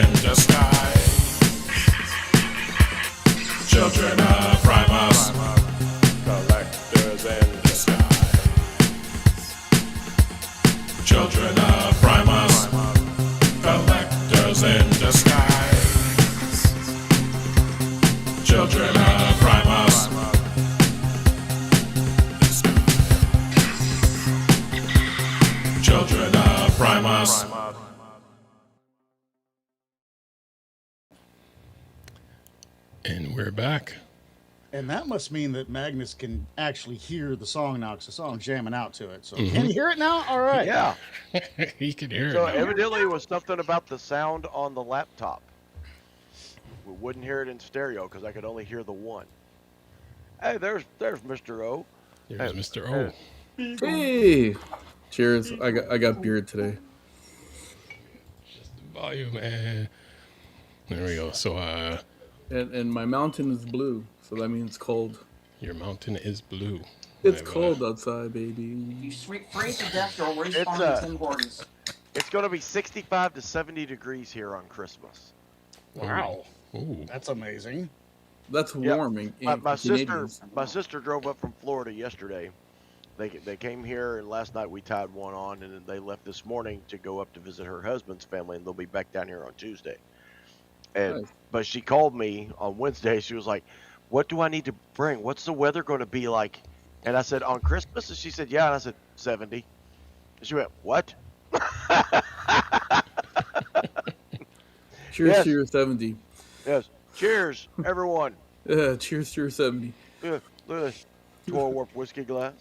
in disguise. Children of Primus, collectors in disguise. Children of Primus, collectors in disguise. Children of Primus. Children of Primus. And we're back. And that must mean that Magnus can actually hear the song now, because I saw him jamming out to it. So can you hear it now? All right. Yeah. He can hear So it now. evidently it was something about the sound on the laptop. We wouldn't hear it in stereo because I could only hear the one. Hey, there's Mr. O. There's Mr. O. Hey, cheers! I got beer today. Just the volume, man. There we go. So, And my mountain is blue, so that means cold. your mountain is blue. It's cold outside, baby. You freeze to death, you'll respawn in 10 Gordons. It's going to be 65 to 70 degrees here on Christmas. Wow. Ooh. That's amazing. That's warming. My sister drove up from Florida yesterday. They came here, and last night we tied one on, and then they left this morning to go up to visit her husband's family, and they'll be back down here on Tuesday. And Nice. But she called me on Wednesday. She was like, "What do I need to bring? What's the weather going to be like?" And I said, "On Christmas?" And she said, "Yeah." And I said, 70. And she went, "What?" Cheers Yes. to your 70. Yes. Cheers, everyone. Yeah, cheers to your 70. Look at this Toy Warp whiskey glass.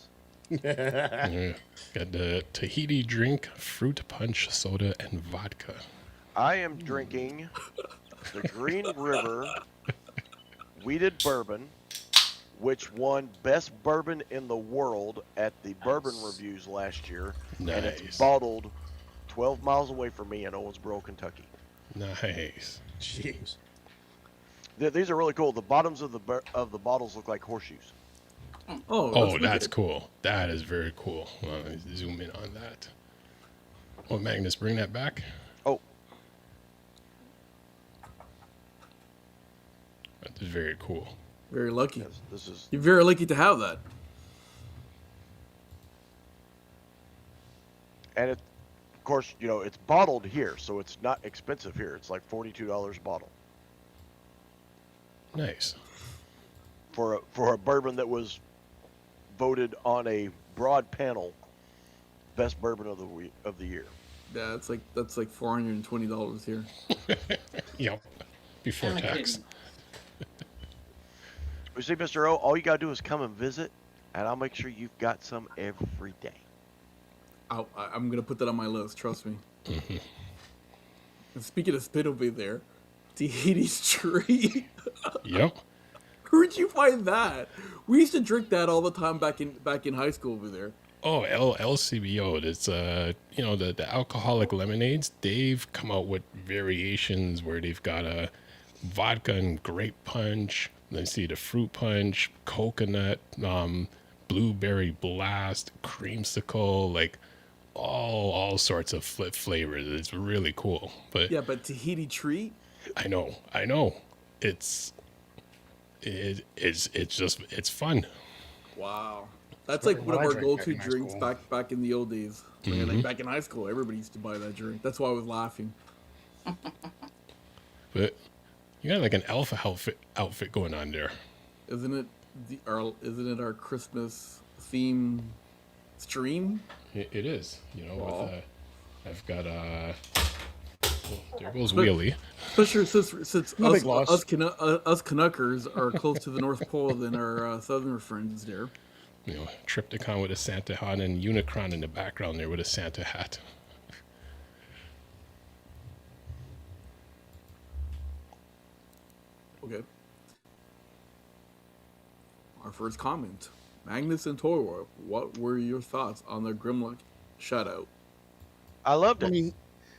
Yeah. Got the Tahiti drink, fruit punch, soda, and vodka. I am drinking the Green River Weeded Bourbon, which won Best Bourbon in the World at the Bourbon Reviews last year. Nice. And it's bottled 12 miles away from me in Owensboro, Kentucky. Nice. Jeez. These are really cool. The bottoms of the bottles look like horseshoes. Oh, That's cool. That is very cool. Let me zoom in on that. Oh, Magnus, bring that back. Oh, That is very cool. very lucky. yes, this is You're very lucky to have that. and it. Of course, it's bottled here, so it's not expensive here. It's like $42 a bottle Nice. for a bourbon that was voted on a broad panel best bourbon of the year. Yeah, that's like $420 here. Yep. Before Kinda tax. kidding. You see, Mr. O, all you gotta do is come and visit, and I'll make sure you've got some every day. I'm gonna put that on my list. Trust me. And speaking of spit over there, Tahiti's tree. Yep. Where'd you find that? We used to drink that all the time back in high school over there. Oh, LCBO. It's the alcoholic lemonades. They've come out with variations where they've got a vodka and grape punch. Then see the fruit punch, coconut, blueberry blast, creamsicle, like all sorts of flavors. It's really cool. But Yeah, but Tahiti tree. I know. It's fun. Wow, that's like one of what I our drank go-to back in high drinks school. back in the old days. Like back in high school, everybody used to buy that drink. That's why I was laughing. But you got like an alpha outfit going on there. Isn't it our Christmas theme stream? It is. Wow. With I've got there goes Wheelie. Especially since No big loss. us Canuckers are close to the North Pole than our southern friends there. Triptychon with a Santa hat and Unicron in the background there with a Santa hat. Okay. Our first comment. Magnus and Toywa, what were your thoughts on the Grimlock shutout? I loved I it. mean,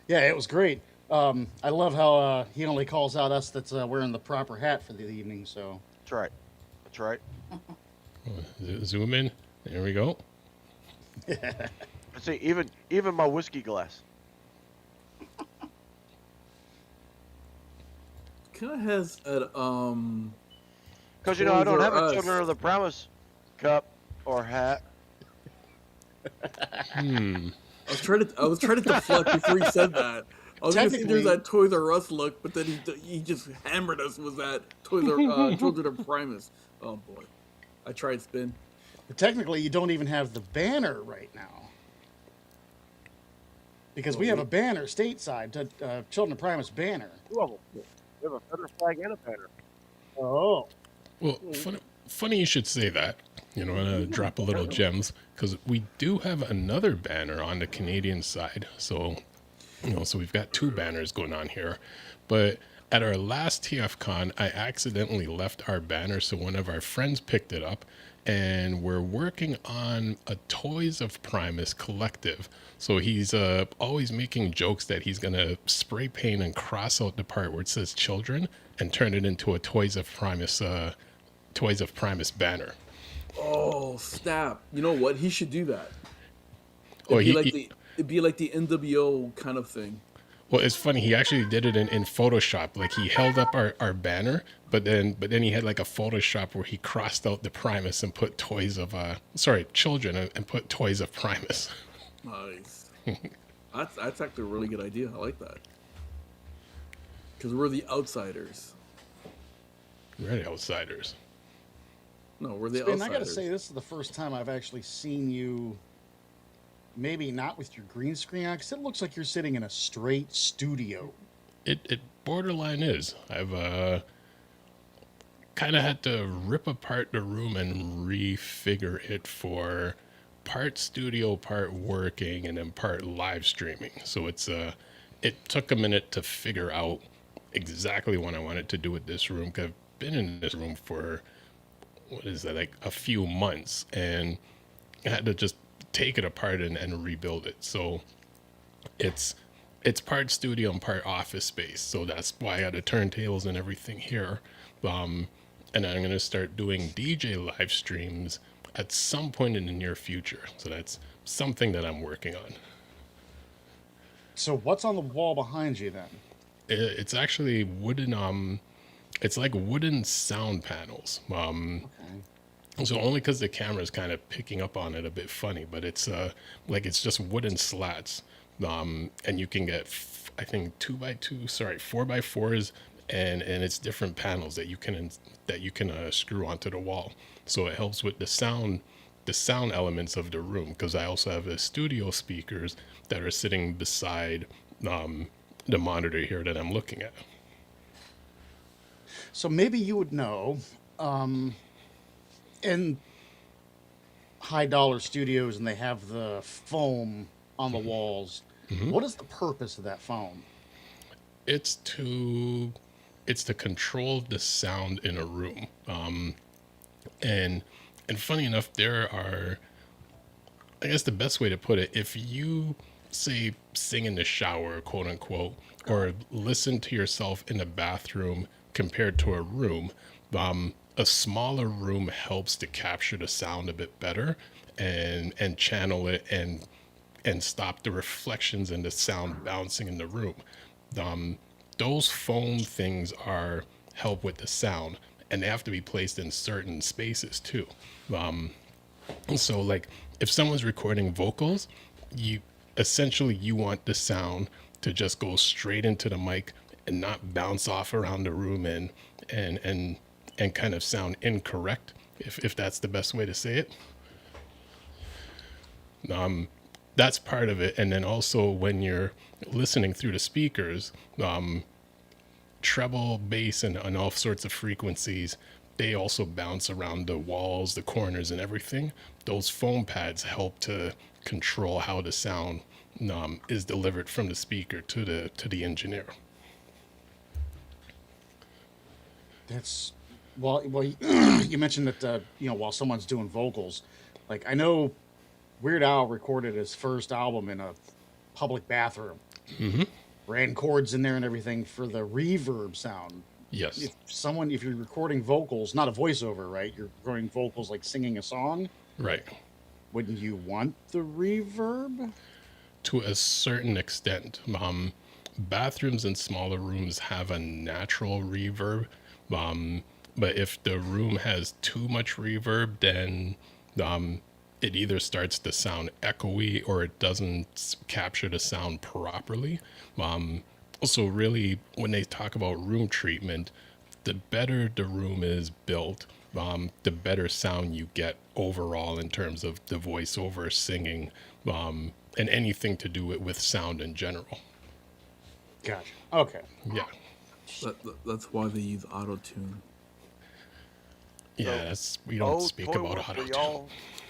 yeah, it was great. I love how he only calls out us that's wearing the proper hat for the evening. So That's right. That's right. Zoom in. There we go. See, even my whiskey glass. kind of has that Because I don't Toys have R a Us. Children of the Primus cup or hat. Hmm. I was trying to deflect before he said that. I was gonna say there's Technically- that Toys R Us look, but then he just hammered us with that Children of Primus. Oh boy, I tried spin. But technically, you don't even have the banner right now. Because we have a banner stateside, Children of Primus banner. Two of them. We have a feather flag and a banner. Oh. Well, funny you should say that. I'm gonna drop a little gems because we do have another banner on the Canadian side. So, so we've got two banners going on here. But at our last TFCon, I accidentally left our banner, so one of our friends picked it up, and we're working on a Toys of Primus collective. So he's always making jokes that he's gonna spray paint and cross out the part where it says children and turn it into a Toys of Primus banner. Oh snap! You know what? He should do that. Oh, It'd be like the NWO kind of thing. Well, it's funny. He actually did it in Photoshop. Like he held up our banner, but then he had like a Photoshop where he crossed out the Primus and put children and put Toys of Primus. Nice. That's actually a really good idea. I like that. Because we're the outsiders. We're the outsiders. No, we're the Spin, outsiders. I gotta say, this is the first time I've actually seen you, maybe not with your green screen on, because it looks like you're sitting in a straight studio. It borderline is. I've kind of had to rip apart the room and refigure it for part studio, part working, and then part live streaming. So it took a minute to figure out exactly what I wanted to do with this room. 'Cause I've been in this room for, like a few months, and I had to just take it apart and rebuild it. So it's part studio and part office space. So that's why I got the turntables and everything here. And I'm going to start doing DJ live streams at some point in the near future. So that's something that I'm working on. So what's on the wall behind you then? It's actually wooden, it's like wooden sound panels. So only because the camera is kind of picking up on it a bit funny, but it's it's just wooden slats, and you can get I think 4x4s, and it's different panels that you can screw onto the wall. So it helps with the sound elements of the room, because I also have the studio speakers that are sitting beside the monitor here that I'm looking at. So maybe you would know, in high dollar studios, and they have the foam on the walls. Mm-hmm. What is the purpose of that foam? It's to control the sound in a room. And funny enough, there are, I guess the best way to put it, if you say sing in the shower, quote unquote, or listen to yourself in the bathroom compared to a room, a smaller room helps to capture the sound a bit better and channel it and stop the reflections and the sound bouncing in the room. Those foam things help with the sound, and they have to be placed in certain spaces too. So like if someone's recording vocals, you want the sound to just go straight into the mic and not bounce off around the room and kind of sound incorrect, if that's the best way to say it. That's part of it. And then also when you're listening through the speakers, treble, bass, and all sorts of frequencies, they also bounce around the walls, the corners, and everything. Those foam pads help to control how the sound is delivered from the speaker to the engineer. That's well. You mentioned that while someone's doing vocals, like I know Weird Al recorded his first album in a public bathroom. Mm-hmm. Ran chords in there and everything for the reverb sound. Yes. If you're recording vocals, not a voiceover, right? You're recording vocals like singing a song. Right. Wouldn't you want the reverb? To a certain extent. bathrooms in smaller rooms have a natural reverb. But if the room has too much reverb, then it either starts to sound echoey or it doesn't capture the sound properly. So really, when they talk about room treatment, the better the room is built, the better sound you get overall in terms of the voiceover, singing, and anything to do with sound in general. Gotcha. Okay. Yeah. That's why they use auto-tune. Yeah, we don't speak Toy about Wolf, auto-tune.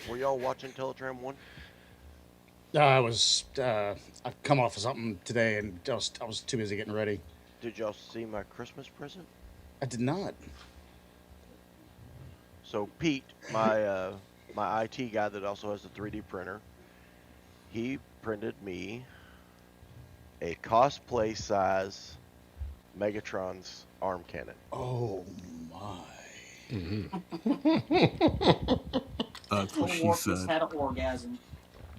were y'all watching TelaTraan 1? I come off of something today, and I was too busy getting ready. Did y'all see my Christmas present? I did not. So Pete, my my IT guy that also has a 3D printer, he printed me a cosplay size Megatron's arm cannon. Oh my! That's what Toy she Wolf just said. had an orgasm.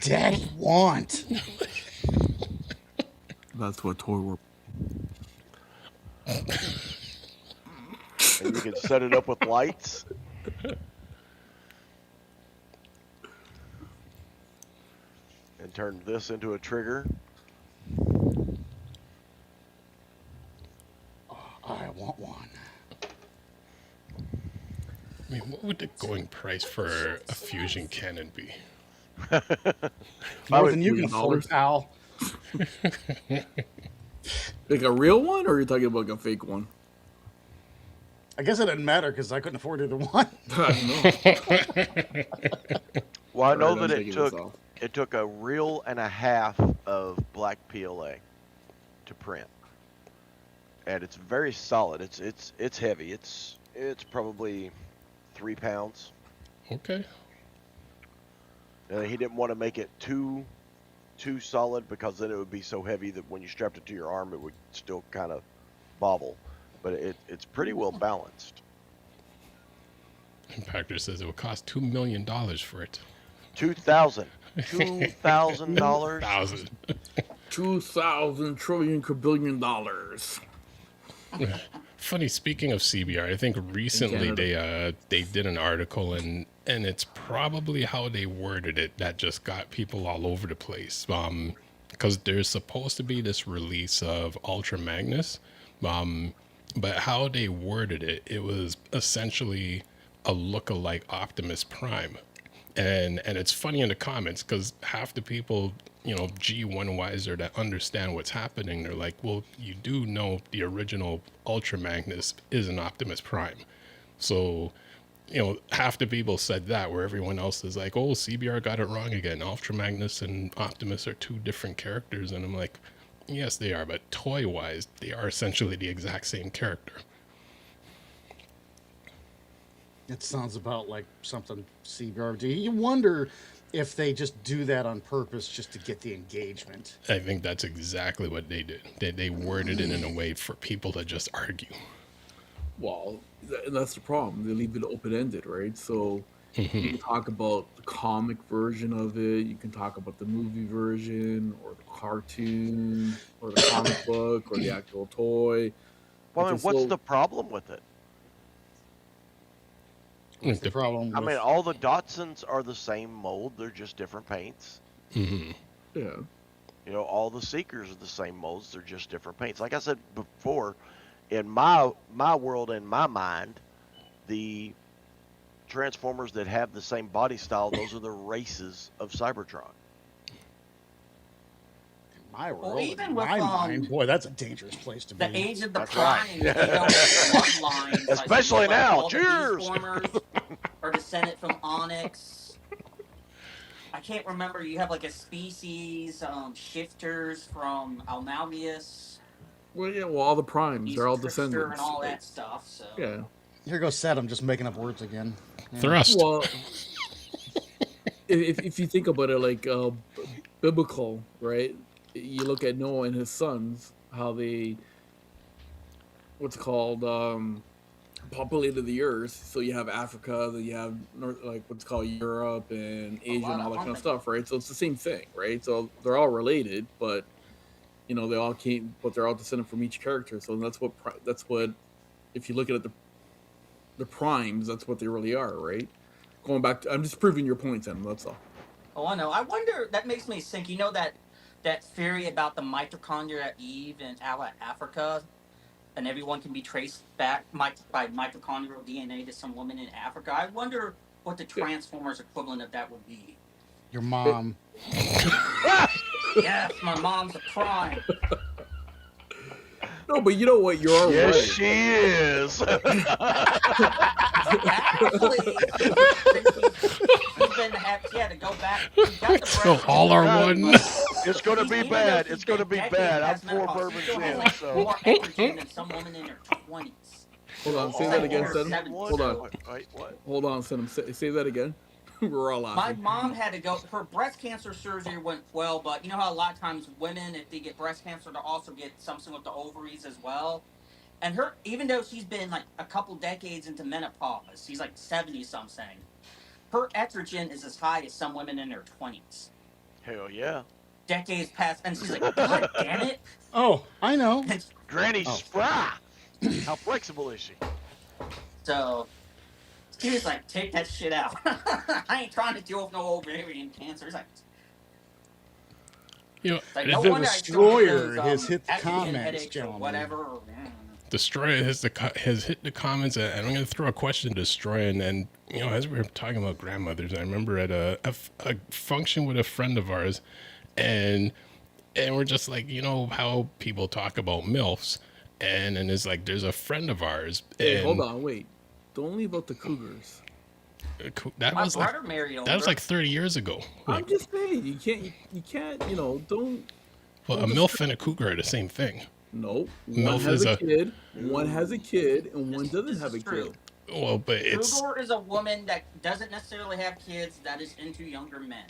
Daddy want. That's what Toy War. And you can set it up with lights. And turn this into a trigger. I want one. I mean, what would the going price for a fusion cannon be? More than you can $1 afford, pal. Like a real one, or are you talking about like a fake one? I guess it didn't matter because I couldn't afford either one. I Well, I know Alright, I'm that taking this off. it took a reel and a half of black PLA to print, and it's very solid. It's heavy. It's probably 3 pounds. Okay. He didn't want to make it too solid because then it would be so heavy that when you strapped it to your arm, it would still kind of bobble. But it's pretty well balanced. Impactor says it would cost $2 million for it. $2,000 $1,000. 2,000 trillion kabillion dollars. Funny, speaking of CBR, I think recently they did an article and it's probably how they worded it that just got people all over the place. Because there's supposed to be this release of Ultra Magnus, but how they worded it, it was essentially a lookalike Optimus Prime. And it's funny in the comments because half the people, G1 wiser that understand what's happening, they're like, well, you do know the original Ultra Magnus is an Optimus Prime. So, half the people said that, where everyone else is like, oh, CBR got it wrong again. Ultra Magnus and Optimus are two different characters. And I'm like, yes, they are, but toy-wise, they are essentially the exact same character. It sounds about like something CBR do. You wonder if they just do that on purpose just to get the engagement. I think that's exactly what they did. They worded it in a way for people to just argue. Well, that's the problem. They leave it open-ended, right? So you can talk about the comic version of it. You can talk about the movie version, or the cartoon, or the comic book, or the actual toy. Well, I mean, what's the problem with it? What's the problem? I mean, all the Datsuns are the same mold. They're just different paints. Mm-hmm. Yeah. All the Seekers are the same molds. They're just different paints. Like I said before, in my world, in my mind, the Transformers that have the same body style, those are the races of Cybertron. My world, Well, even in with, my mind, boy, that's a dangerous place to be. The age of the That's Prime, right. bloodlines. Especially like, now. all the Cheers. Beastformers are descended from Onyx. I can't remember. You have like a species, shifters from Almalvius. Well, yeah. Well, all the primes, they're all Trickster descendants. and all that stuff. So Yeah. Here goes Seth. I'm just making up words again. Yeah. Thrust. Well, if you think about it, like biblical, right? You look at Noah and his sons, how they, what's it called, populated the earth. So you have Africa, then you have what's called Europe and Asia and all that kind of stuff, right? So it's the same thing, right? So they're all related, but they all came, but they're all descended from each character. So that's what if you look at it, the primes, that's what they really are, right? Going back to, I'm just proving your points, Em. That's all. Oh, I know. I wonder. That makes me think. You know that theory about the mitochondria Eve in Africa, and everyone can be traced back by mitochondrial DNA to some woman in Africa. I wonder what the Transformers equivalent of that would be. Your mom. Yes, my mom's a prime. No, but you know what? You're all Yes, right. she is. Actually, she had to go back. She got the So breast all are cancer, one. but It's gonna be even bad. though It's she's gonna been be decades bad. I'm past 4 menopause, bourbons she still has in, like so. more estrogen than some women in their 20s. Hold on, say Oh, that again, oh, son. seven. Hold on, Wait, what? hold on, son. Say that again. We're all My laughing. mom had to go. Her breast cancer surgery went well, but you know how a lot of times women, if they get breast cancer, they also get something with the ovaries as well. And her, even though she's been like a couple decades into menopause, she's like 70 something. Her estrogen is as high as some women in their 20s. Hell yeah. Decades past, and she's like, God damn it! Oh, I know. And Granny Oh. spry. How flexible is she? so she was like, take that shit out. I ain't trying to deal with no ovarian cancer. It's like, You know, like if no it wonder was I still get Destroyer those has hit the estrogen comments, headaches or gentlemen. whatever. Or, Destroyer has hit the comments, and I'm going to throw a question to Destroyer. And as we were talking about grandmothers, I remember at a function with a friend of ours, and we're just like, how people talk about MILFs, and it's like, there's a friend of ours. Hey, and hold on, wait. Don't leave out the cougars. That my was like brother married over. that was like 30 years ago. I'm Like, just saying, you can't, don't. well, a MILF and a cougar are the same thing. No, MILF one has is a a- kid, one has a kid, and one doesn't This have a is true. kid. Well, but it's Cougar is a woman that doesn't necessarily have kids, that is into younger men.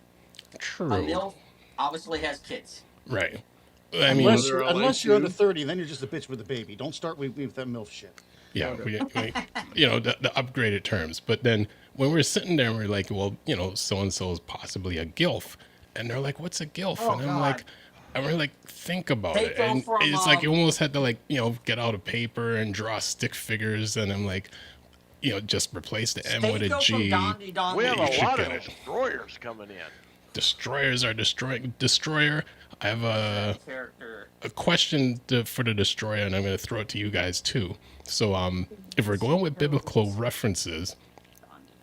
A true, MILF obviously has kids. right? I mean, Unless Mother you're, I like unless you're under you. 30, then you're just a bitch with a baby. Don't start with that MILF shit. yeah, Okay. the upgraded terms. But then when we're sitting there, we're like, well, so and so is possibly a gilf, and they're like, what's a gilf? Oh, and I'm God. like, and we're like, think about They it, go and from, it's like you almost had to like, get out a paper and draw stick figures, and I'm like, just replace the M with They a go from G. Dondi Dondi. We have You a should lot get of it. destroyers coming in. Destroyers are destroying. Destroyer. I have character. a question for the destroyer, and I'm going to throw it to you guys too. So, if we're going with biblical references,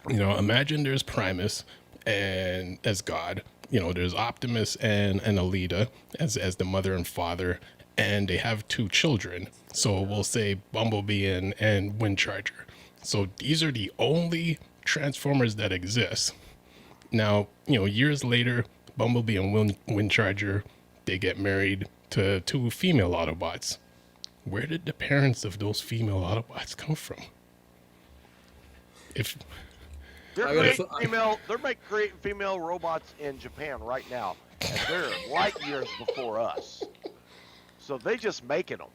imagine there's Primus and as God. There's Optimus and Alita as the mother and father, and they have 2 children. So we'll say Bumblebee and Windcharger. So these are the only Transformers that exist. Now, years later, Bumblebee and Windcharger, they get married to 2 female Autobots. Where did the parents of those female Autobots come from? If They're I gotta creating female robots in Japan right now, and they're light years before us. So they just making them.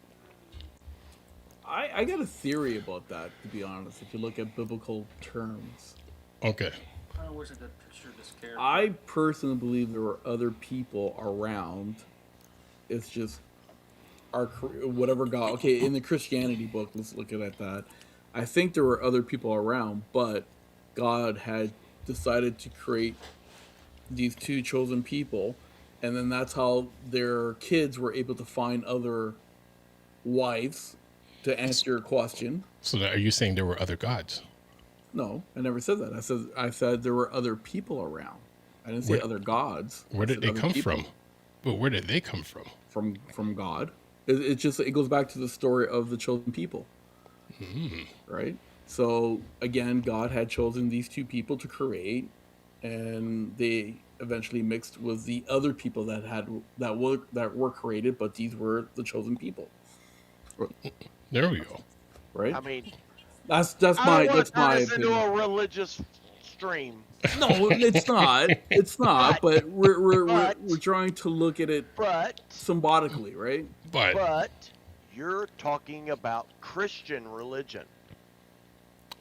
I got a theory about that, to be honest, if you look at biblical terms. okay, Where's a good picture of this character? I personally believe there were other people around. It's just whatever God. Okay, in the Christianity book, let's look at that. I think there were other people around, but God had decided to create these 2 chosen people, and then that's how their kids were able to find other wives. To answer your question, so are you saying there were other gods? no, I never said that. I said there were other people around. I didn't say Where- other gods. Where I did said they other come people. from? But where did they come from? From God. It goes back to the story of the chosen people, right? So again, God had chosen these 2 people to create, and they eventually mixed with the other people that were created, but these were the chosen people, There we go. right? I mean, That's I don't my want to turn this into opinion. a religious stream, No, it's not. It's not. But we're trying to look at it but symbolically, right? But you're talking about Christian religion.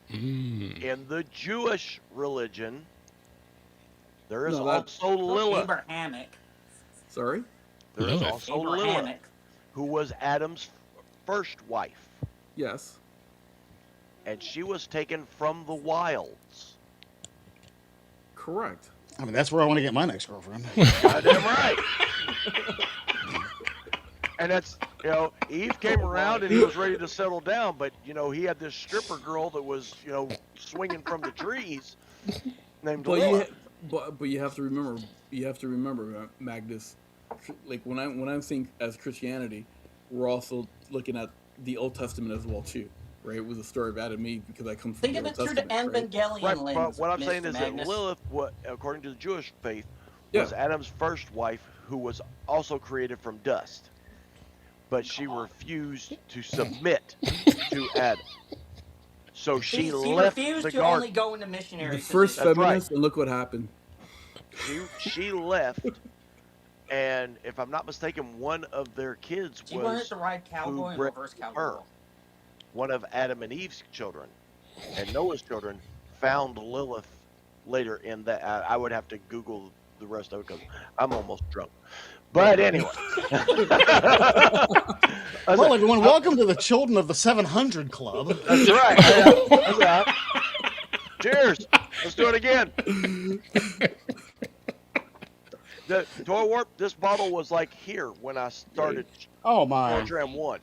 In the Jewish religion, there is No, that- also Lilith. Abrahamic. Sorry. There is Lilith. also Lilith. Abrahamic. who was Adam's first wife, Yes. and she was taken from the wilds. Correct. I mean, that's where I want to get my next girlfriend. Goddamn right. And that's, Eve came around and he was ready to settle down, but, he had this stripper girl that was, swinging from the trees named Lilith. But you have to remember, Magnus. Like when I'm saying as Christianity, we're also looking at the Old Testament as well too, right? It was a story of Adam and Eve because I come from Think the of Old it through the Testament, Evangelion Right, lens. but what I'm Mr. saying is that Magnus. Lilith, according to the Jewish faith, Yeah. was Adam's first wife, who was also created from dust. But she refused to submit to Adam. So she left refused the to garden. only go into missionary. The first position. feminist, and look what happened. She left, and if I'm not mistaken, one of their kids She wanted was to ride cowboy and bred reverse her. cowgirl. One of Adam and Eve's children, and Noah's children found Lilith later in that. I would have to Google the rest of it because I'm almost drunk. But anyway. Well, everyone, welcome to the Children of the 700 Club. That's right. That's right. Cheers. Let's do it again. The Toy Warp, this bottle was like here when I started Oh, my. TelaTraan 1.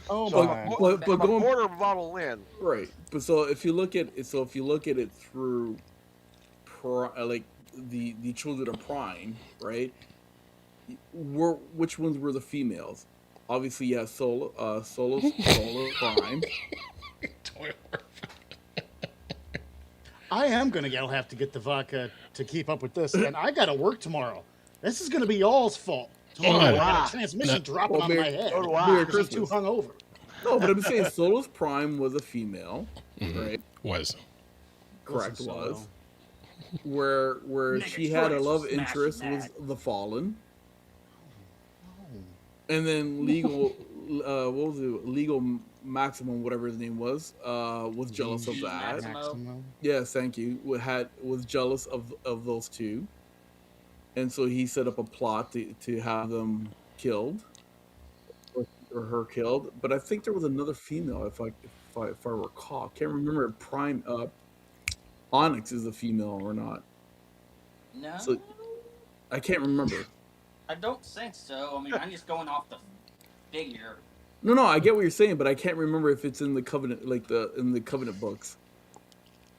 Oh, So my. But I'm a going quarter of a bottle in. right, but so if you look at it through, like the Children of Prime, right? Which ones were the females? Obviously, you have Solar Prime. I am going to have to get the vodka to keep up with this, and I got to work tomorrow. This is going to be y'all's fault. Tomorrow, I got a transmission dropping on my head. So do I. Merry Because I'm too Christmas. hungover. No, but I'm saying Solar's Prime was a female, right? Was. Correct, Listen, was. Solo. Where she had a love interest was the Fallen, and then legal, what was it? Legal Maximum, whatever his name was jealous of that. Maximum. Yes, thank you. Was jealous of those two, and so he set up a plot to have them killed, or her killed. But I think there was another female, if I recall. I can't remember if Prime Onyx is a female or not. No, So I can't remember. I don't think so. I mean, I'm just going off the figure. No, I get what you're saying, but I can't remember if it's in the Covenant, in the Covenant books.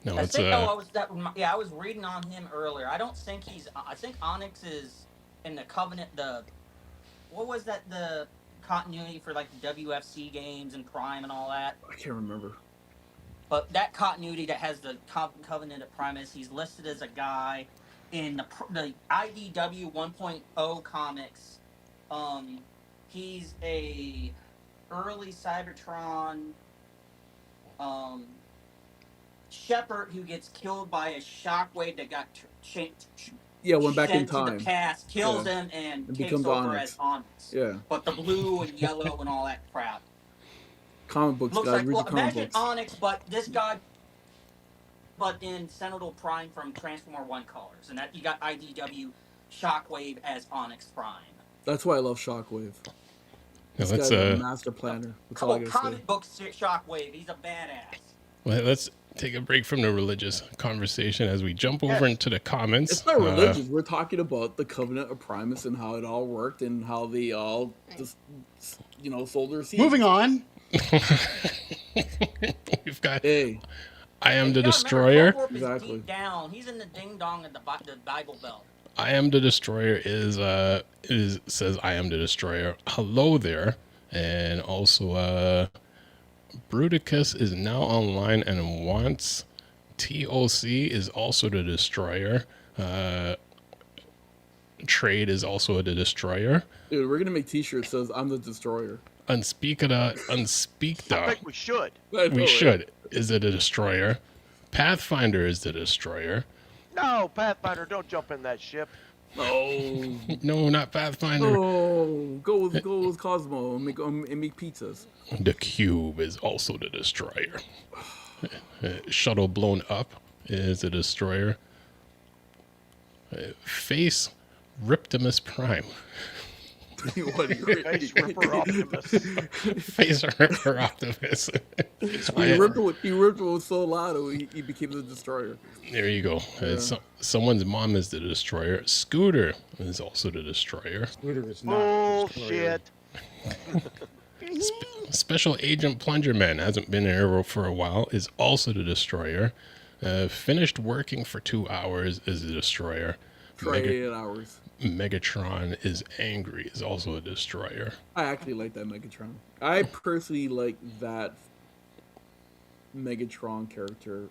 No, I it's think. I was reading on him earlier. I don't think he's. I think Onyx is in the Covenant. What was that? The continuity for like the WFC games and Prime and all that. I can't remember. But that continuity that has the Covenant of Primus, he's listed as a guy in the IDW 1.0 comics. He's a early Cybertron shepherd who gets killed by a shockwave that got Went back in sent to time. the past, kills Yeah. him, and And takes becomes over Onyx. as Onyx. Yeah. But the blue and yellow and all that crap. Comic books, Looks guys. like, Read well, the comic imagine books. Onyx, but this guy, but in Sentinel Prime from Transformer 1 colors. And that you got IDW Shockwave as Onyx Prime. That's why I love Shockwave. Yeah, This let's guy's a master planner. That's all I gotta say. Comic book Shockwave, he's a badass. let's take a break from the religious conversation as we jump over into the comments. It's not religious. We're talking about the Covenant of Primus and how it all worked and how they all just, sold their seeds. Moving on. We've got Hey, I Am the You gotta Destroyer. remember, Thorpe is Exactly. deep down. He's in the ding dong of the Bible Belt. I Am the Destroyer says I Am the Destroyer. Hello there. And also Bruticus is now online and wants TOC is also the Destroyer. Trade is also the Destroyer. dude, we're gonna make T-shirts that says "I'm the Destroyer." I Unspeakda. think we should. I know, We right? should. Is it a Destroyer? Pathfinder is the Destroyer. No, Pathfinder, don't jump in that ship. No, No, not Pathfinder. no, go with Cosmo and make pizzas. The Cube is also the Destroyer. Shuttle blown up is the Destroyer. Face Riptimus Prime. What, Face Ripper Optimus. Face Ripper Optimus. he ripped it with so loud he became the destroyer. There you go. Yeah. Someone's mom is the destroyer. Scooter is also the destroyer. Scooter is not. Destroyer. Bullshit. Special Agent Plungerman hasn't been in Arrow for a while, is also the destroyer. Finished working for 2 hours is the destroyer. Try 8 hours. Megatron is angry is also a destroyer. I actually like that Megatron. I personally like that Megatron character.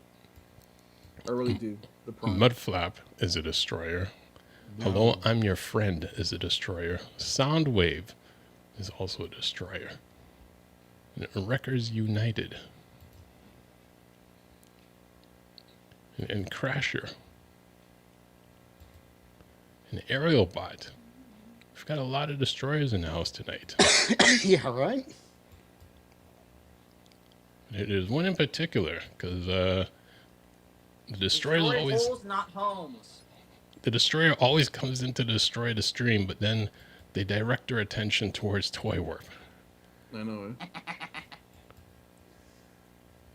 I really do. The Prime. Mudflap is a destroyer. Hello, I'm your friend is a destroyer. Soundwave is also a destroyer. And Wreckers United. And Crasher. An Aerial Bot. We've got a lot of destroyers in the house tonight. Yeah, right. There's one in particular because the destroyer always holes, not homes. the destroyer always comes in to destroy the stream, but then they direct their attention towards Toy Warp. I know.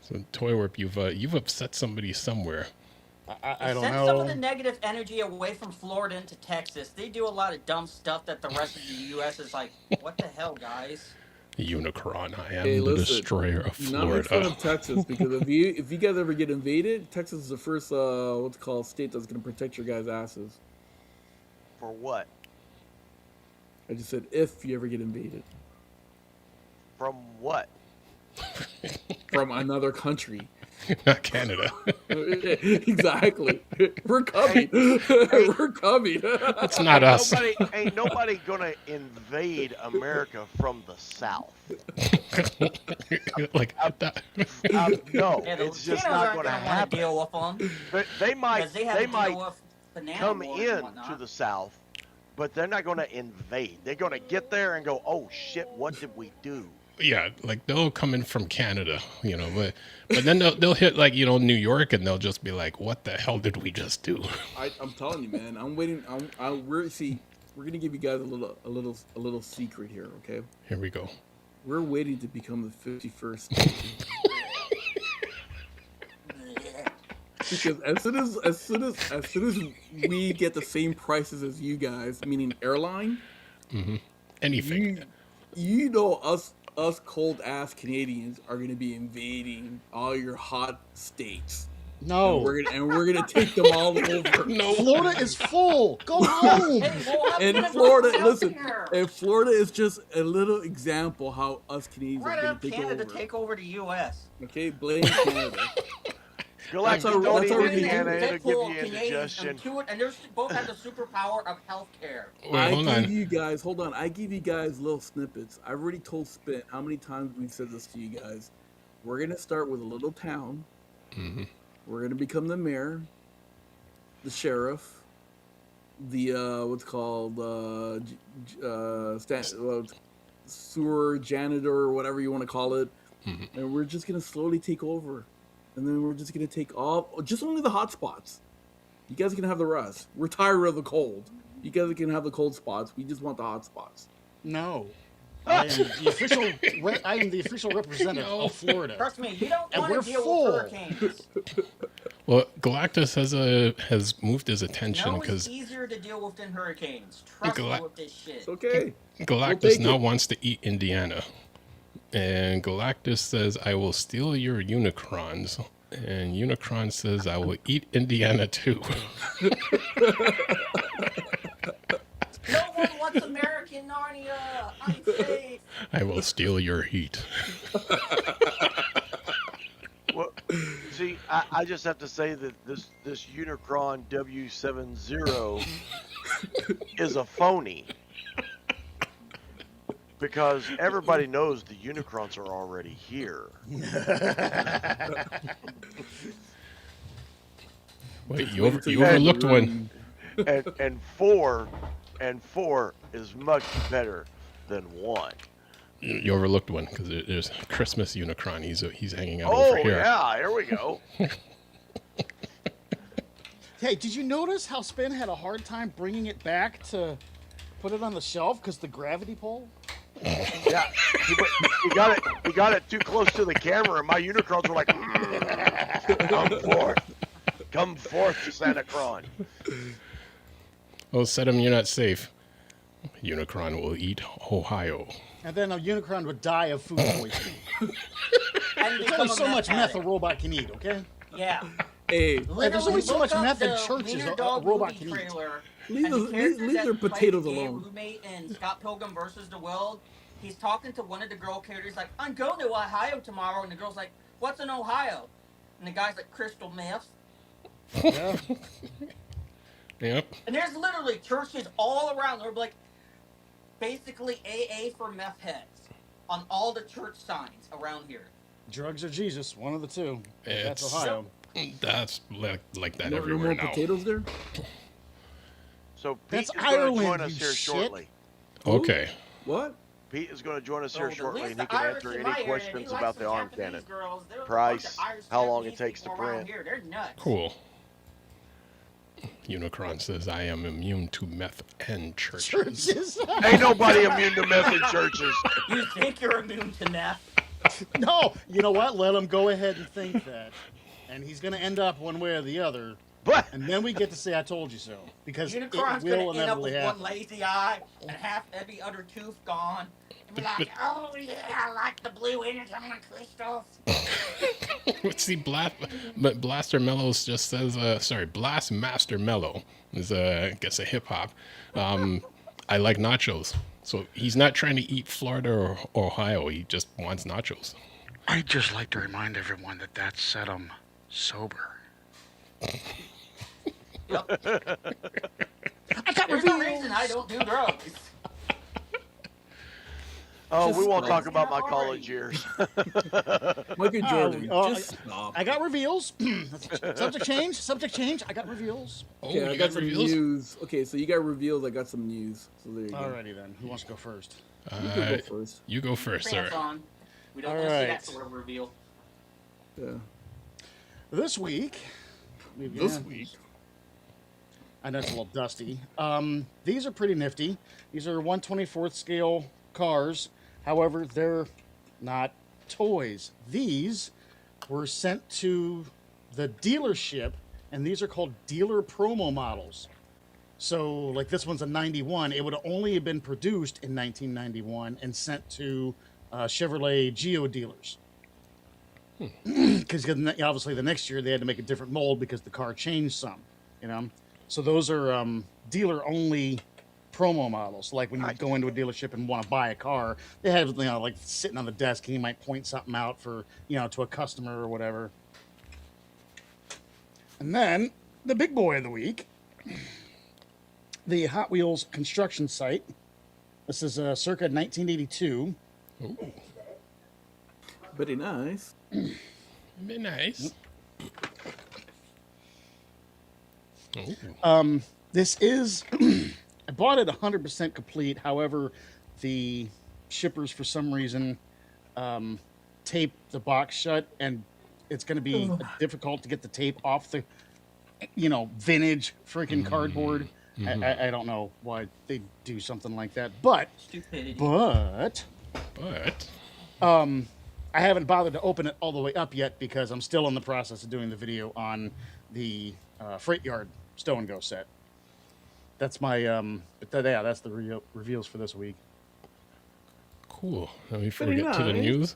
So Toy Warp, you've upset somebody somewhere. I don't Send know. some of the negative energy away from Florida into Texas. They do a lot of dumb stuff that the rest of the U.S. is like, what the hell, guys? Unicron, I am Hey, the listen, destroyer of Not make fun Florida. of Texas, because if you guys ever get invaded, Texas is the first what's it called state that's gonna protect your guys' asses. For what? I just said if you ever get invaded From what? from another country. Not Canada. Exactly. We're coming. We're coming. It's not us. Ain't nobody gonna invade America from the south. Like that. No, Yeah, the it's just Latinos not aren't gonna want to happen. deal with them But they might, because they have they to might deal with banana come wars in and whatnot. to the south, but they're not gonna invade. They're gonna get there and go, oh shit, what did we do? Yeah, like they'll come in from Canada, but then they'll hit like New York, and they'll just be like, "What the hell did we just do?" I'm telling you, man. I'm waiting. We're gonna give you guys a little secret here, okay? Here we go. We're waiting to become the 51st state. Because as soon as we get the same prices as you guys, meaning airline, Anything. you know us cold ass Canadians are gonna be invading all your hot states. No. And we're gonna take them all over. No. Florida is full. Go home. Hey, well, I'm And gonna Florida, go listen, here. and Florida is just a little example how us Canadians We're are gonna gonna have take Canada over. take over the U.S. Okay, blame Canada. Galactic, how- don't that's how eat we're gonna Indiana, do it'll give you Deadpool, Canadians, indigestion. and they're both have the superpower of healthcare. Wait, hold on. I give you guys little snippets. I've already told Spit how many times we've said this to you guys. We're gonna start with a little town. We're gonna become the mayor, the sheriff, the what's called sewer janitor or whatever you want to call it, and we're just gonna slowly take over, and then we're just gonna take just only the hot spots. You guys can have the rest. We're tired of the cold. You guys can have the cold spots. We just want the hot spots. No. I am the official representative of Florida. Trust me, you don't And want we're to deal full. with hurricanes. Well, Galactus has moved his attention No, because it's easier to deal with than hurricanes. Trust me with this shit. It's okay. Galactus take now it. wants to eat Indiana, and Galactus says, "I will steal your Unicrons." And Unicron says, "I will eat Indiana too." No one wants American Narnia. I'm safe. I will steal your heat. Well, see, I just have to say that this Unicron W70 is a phony. Because everybody knows the Unicrons are already here. Wait, you overlooked one. And four is much better than one. You overlooked one because there's Christmas Unicron. He's hanging out Oh over here. yeah, here we go. Hey, did you notice how Spin had a hard time bringing it back to put it on the shelf because the gravity pull. Yeah, he got it too close to the camera, and my Unicrons were like, come forth, Santa Cron. Oh, set him, you're not safe. Unicron will eat Ohio. And then a Unicron would die of food poisoning. And There's become only a so much meth a addict. robot can eat, okay? Yeah. Hey, Like, there's only so Look much up meth in the churches Wiener a Dog robot movie can eat. trailer, leave and the- the character leave that their played potatoes the gay alone. roommate in Scott Pilgrim versus the World, he's talking to one of the girl characters like, "I'm going to Ohio tomorrow," and the girl's like, "What's in Ohio?" And the guy's like, "Crystal meth." Yeah. Yep. And there's literally churches all around. They're like, basically AA for meth heads on all the church signs around here. Drugs or Jesus, one of the two. That's It's- Ohio. That's like that no everywhere more now. potatoes there. So Pete That's is going to Ireland, join us you here shit. shortly. Okay. What? Pete is going to join us So here at shortly, least and he the can Irish answer in any my area, questions he likes about the some arm Japanese cannon. girls. There's a Price, bunch of Irish how long Japanese it takes to people around print. Here. They're nuts. Cool. Unicron says I am immune to meth and churches. Churches? Ain't nobody immune to meth in churches. You think you're immune to meth? No, you know what? Let him go ahead and think that. And he's going to end up one way or the other. But And then we get to say, I told you so. Because it Unicron's will gonna end up inevitably with one happen. lazy eye and half every other tooth gone. And be like, "Oh yeah, I like the blue incoming crystals." See, but Blaster Mellows just says, Blast Master Mellow is, I guess, a hip hop. I like nachos. So he's not trying to eat Florida or Ohio. He just wants nachos. I'd just like to remind everyone that set him sober. Yep. I got There's no reason I don't do drugs. oh, we Just won't stop. talk about my college years. Michael Jordan, just stop. I got reveals. Subject change. Subject change. I got reveals. Oh, Okay, I you got some reveals? news. Okay, so you got reveals. I got some news. So there you go. Alrighty then. Who wants to go first? You can go first. You go first, sir. Pants on. We don't All want to see right. that sort of reveal. Yeah. This week. This week. I know it's a little dusty. These are pretty nifty. These are 1/24th scale cars. However, they're not toys. These were sent to the dealership, and these are called dealer promo models. So, like this one's a 91. It would have only been produced in 1991 and sent to Chevrolet Geo dealers. Because obviously the next year they had to make a different mold because the car changed some, you know. So those are dealer only promo models. Like when you go into a dealership and want to buy a car, they have like sitting on the desk and you might point something out for to a customer or whatever. And then the big boy of the week, the Hot Wheels construction site. This is circa 1982. Ooh, Very nice. be nice. Ooh. This is, I bought it 100% complete. However, the shippers, for some reason, taped the box shut, and it's going to be difficult to get the tape off the, vintage freaking cardboard. I don't know why they do something like that, but Stupidity. But I haven't bothered to open it all the way up yet because I'm still in the process of doing the video on the Freight Yard Stow and Go set. That's my that's the reveals for this week. cool. Now before we Very get to the nice. news,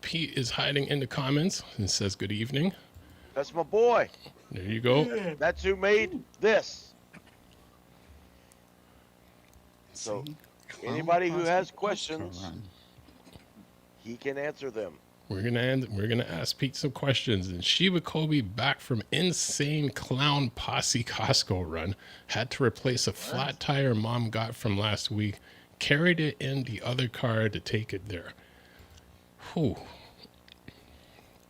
Pete is hiding in the comments and says good evening. That's my boy. There you go. That's who made this. So anybody who has questions, he can answer them. We're gonna ask Pete some questions. And Sheba Kobe, back from insane clown posse Costco run, had to replace a flat tire mom got from last week. Carried it in the other car to take it there. Whew,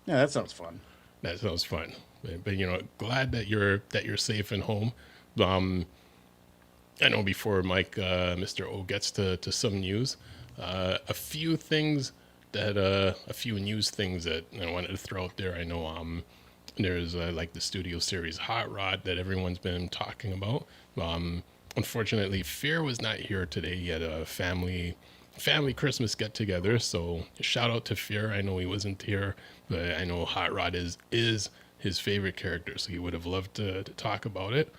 Yeah, that sounds fun. that sounds fun. But glad that you're safe and home. I know before Mike, Mr. O gets to some news, a few news things that I wanted to throw out there. I know there's like the Studio Series Hot Rod that everyone's been talking about. unfortunately, Fear was not here today. He had a family Christmas get together. So shout out to Fear. I know he wasn't here, but I know Hot Rod is his favorite character, so he would have loved to talk about it.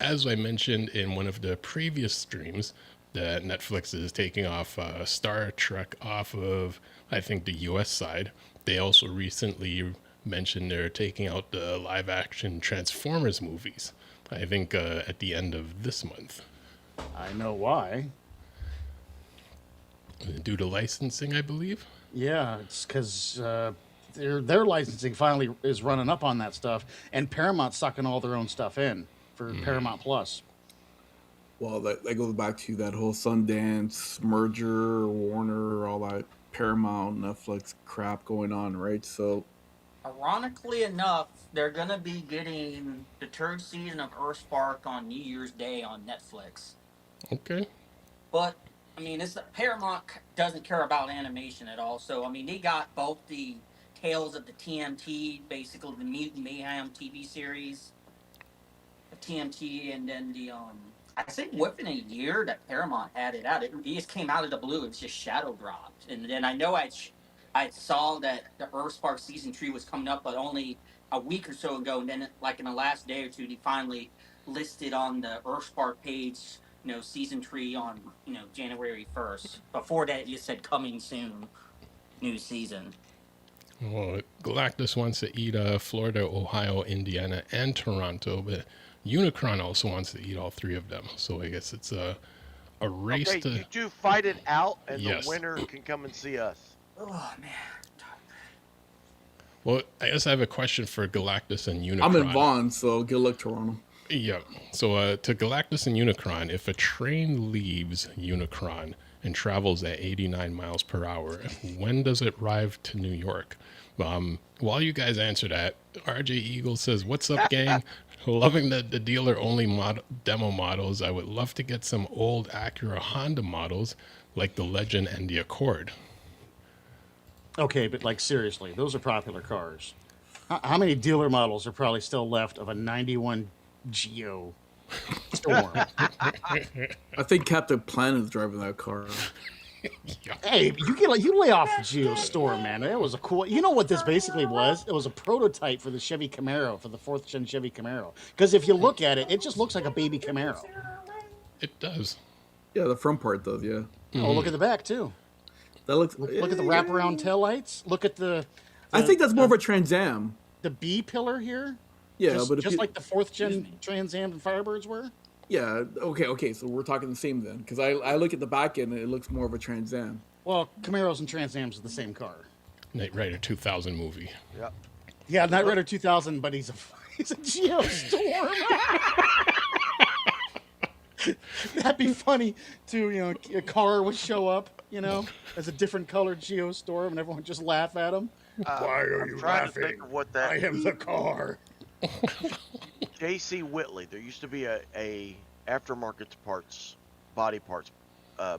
As I mentioned in one of the previous streams, that Netflix is taking off Star Trek off of, I think, the US side. They also recently mentioned they're taking out the live action Transformers movies, I think at the end of this month. I know why. Due to licensing, I believe. Yeah, it's because their licensing finally is running up on that stuff, and Paramount's sucking all their own stuff in for Paramount Plus. Well, that goes back to that whole Sundance merger, Warner, all that Paramount, Netflix crap going on, right? So, Ironically enough, they're gonna be getting the third season of Earthspark on New Year's Day on Netflix. Okay. But I mean, Paramount doesn't care about animation at all. So I mean, they got both the Tales of the TMT, basically the Mutant Mayhem TV series, the TMT, and then the I think within a year that Paramount had it out, it just came out of the blue. It's just shadow dropped, and then I know I saw that the Earthspark season 3 was coming up, but only a week or so ago, and then like in the last day or two, they finally listed on the Earthspark page, season 3 on, January 1st. Before that, it just said coming soon, new season. Well, Galactus wants to eat Florida, Ohio, Indiana, and Toronto, but Unicron also wants to eat all three of them. So I guess it's a race Okay, to. you two fight it out, and Yes. the winner can come and see us. Oh man. Well, I guess I have a question for Galactus and Unicron. I'm in Vaughn, so good luck, Toronto. Yeah. So to Galactus and Unicron, if a train leaves Unicron and travels at 89 miles per hour, when does it arrive to New York? While you guys answer that, RJ Eagle says, "What's up, gang? Loving the dealer-only demo models. I would love to get some old Acura Honda models like the Legend and the Accord." Okay, but like seriously, those are popular cars. How many dealer models are probably still left of a '91 Geo Storm? I think Captain Planet is driving that car. Hey, you lay off the Geo Storm, man. It was a cool. You know what this basically was? It was a prototype for the Chevy Camaro, for the 4th gen Chevy Camaro. Because if you look at it, it just looks like a baby Camaro. It does. Yeah, the front part does, yeah. Oh, look at the back too. That looks. Look at the wraparound taillights. Look at the I think that's more of a Trans Am. the B pillar here. Yeah, just, but if just you, like the 4th gen Trans Am and Firebirds were. yeah, okay, so we're talking the same then, because I look at the back end and it looks more of a Trans Am. Well, Camaros and Trans Ams are the same car. Knight Rider 2000 movie. Yep. Yeah, Knight Rider 2000, but he's a Geostorm. That'd be funny too. A car would show up, as a different colored Geostorm, and everyone would just laugh at him. Why are I'm you trying laughing? to think of what that. I am the car. J.C. Whitley. There used to be a aftermarket parts, body parts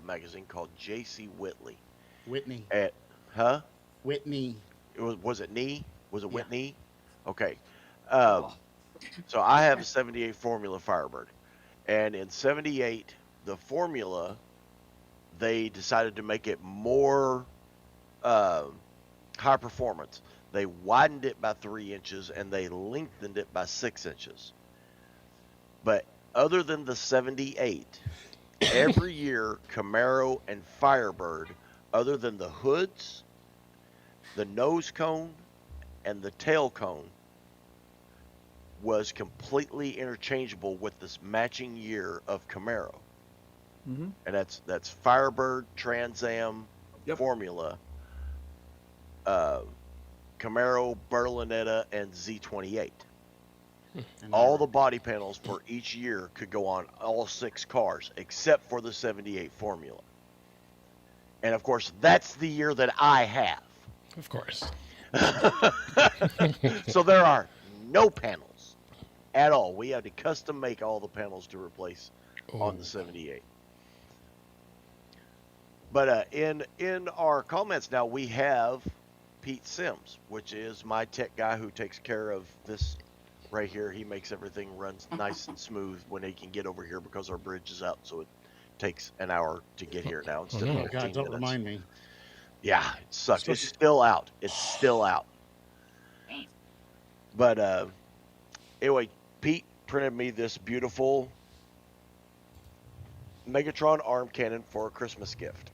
magazine called J.C. Whitley. Whitney. Whitney. Was it Knee? Was it Yeah. Whitney? Okay. So I have a 78 Formula Firebird. And in 78, the Formula, they decided to make it more high performance. They widened it by 3 inches and they lengthened it by 6 inches. But other than the 78, every year Camaro and Firebird, other than the hoods, the nose cone, and the tail cone, was completely interchangeable with this matching year of Camaro. Mm-hmm. And that's Firebird, Trans Am, Yep. Formula, Camaro, Berlinetta, and Z28. All the body panels for each year could go on all 6 cars, except for the 78 Formula. And of course, that's the year that I have. Of course. So there are no panels at all. We had to custom make all the panels to replace on the 78. But in our comments now, we have Pete Sims, which is my tech guy who takes care of this right here. He makes everything run nice and smooth when he can get over here because our bridge is out, so it takes an hour to get here now instead no. of Oh God, 15 don't minutes. remind me. Yeah, it sucks. It's Especially- still out. It's still out. Dang. But anyway, Pete printed me this beautiful Megatron arm cannon for a Christmas gift.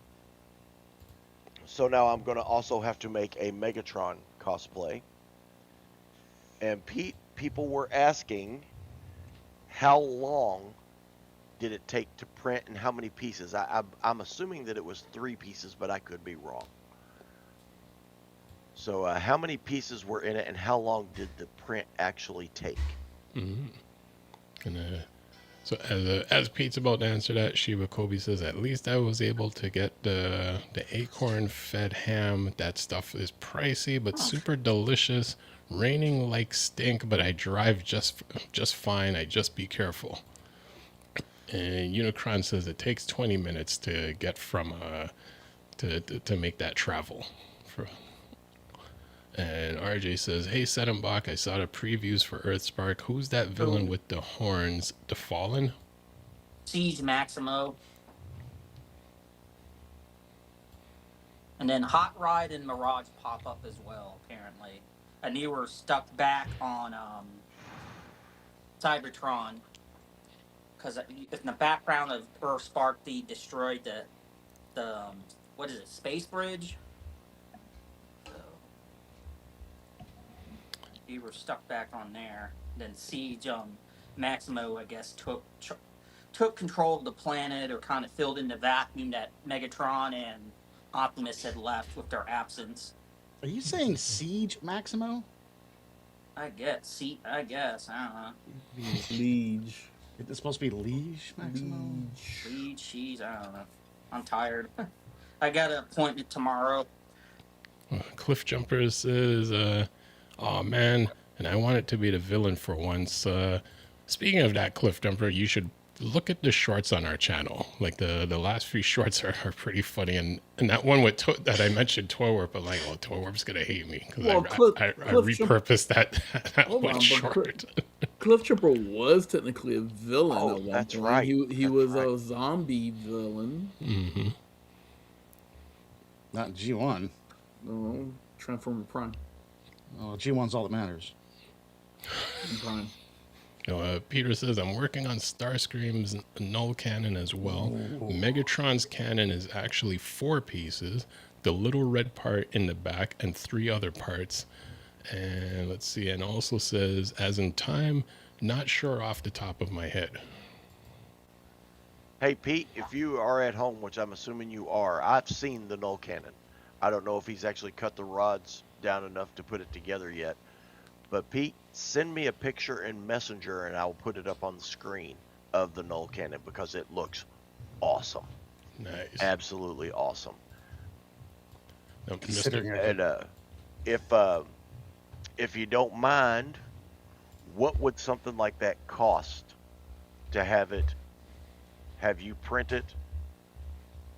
So now I'm going to also have to make a Megatron cosplay. And people were asking how long did it take to print and how many pieces. I'm assuming that it was 3 pieces, but I could be wrong. So how many pieces were in it and how long did the print actually take? Mm-hmm. And so as Pete's about to answer that, Shiva Kobe says, at least I was able to get the acorn fed ham. That stuff is pricey but super delicious. Raining like stink, but I drive just fine. I just be careful. And Unicron says it takes 20 minutes to get from to make that travel. And RJ says, hey, Sedenbach, I saw the previews for Earthspark. Who's that villain with the horns? The Fallen? Siege Maximo. And then Hot Ride and Mirage pop up as well, apparently. And they were stuck back on Cybertron. Because in the background of Earthspark, they destroyed the what is it, Space Bridge? So, they were stuck back on there. Then Siege Maximo, I guess, took control of the planet, or kind of filled in the vacuum that Megatron and Optimus had left with their absence. Are you saying Siege Maximo? I guess. I don't know. Liege. It's supposed to be Liege Maximo? Lead cheese. I don't know. I'm tired. I got an appointment tomorrow. Cliff Jumper says, oh man, and I want it to be the villain for once. Speaking of that, Cliff Jumper, you should look at the shorts on our channel. Like the last few shorts are pretty funny, and that one with that I mentioned, Toy Warp, but like, oh, Toy Warp's gonna hate me because Well, I Cliff repurposed that Hold one on, short. Cliff Jumper was technically a villain Oh, at one that's point. right. He That's was right. a zombie villain. Mm-hmm. Not in G1. No, Transformer Prime. Oh, G1's all that matters. Prime. Peter says, I'm working on Starscream's null cannon as well. Megatron's cannon is actually 4 pieces, the little red part in the back, and 3 other parts. And let's see, and also says, as in time, not sure off the top of my head. Hey, Pete, if you are at home, which I'm assuming you are, I've seen the null cannon. I don't know if he's actually cut the rods down enough to put it together yet. But Pete, send me a picture in Messenger and I'll put it up on the screen of the null cannon because it looks awesome. Nice. Absolutely awesome. Now, Considering Mr. And if you don't mind, what would something like that cost to have you print it?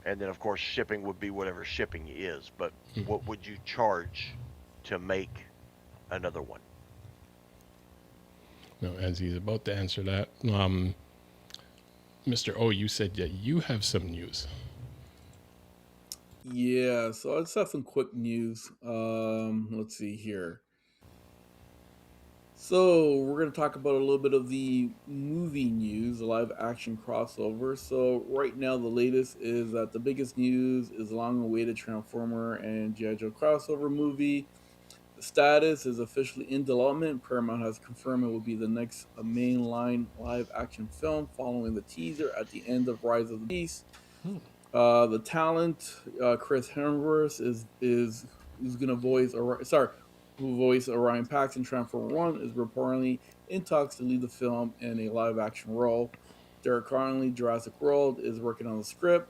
And then of course shipping would be whatever shipping is, but what would you charge to make another one? No, as he's about to answer that, Mr. O, you said that you have some news. Yeah, so I just have some quick news. Let's see here. So we're going to talk about a little bit of the movie news, the live action crossover. So right now the latest is that the biggest news is long-awaited Transformer and G.I. Joe crossover movie. The status is officially in development. Paramount has confirmed it will be the next mainline live action film following the teaser at the end of Rise of the Beast. The talent, Chris Hemsworth is who's going to voice who voiced Orion Pax in Transformer 1, is reportedly in talks to lead the film in a live-action role. Derek Connolly, Jurassic World, is working on the script.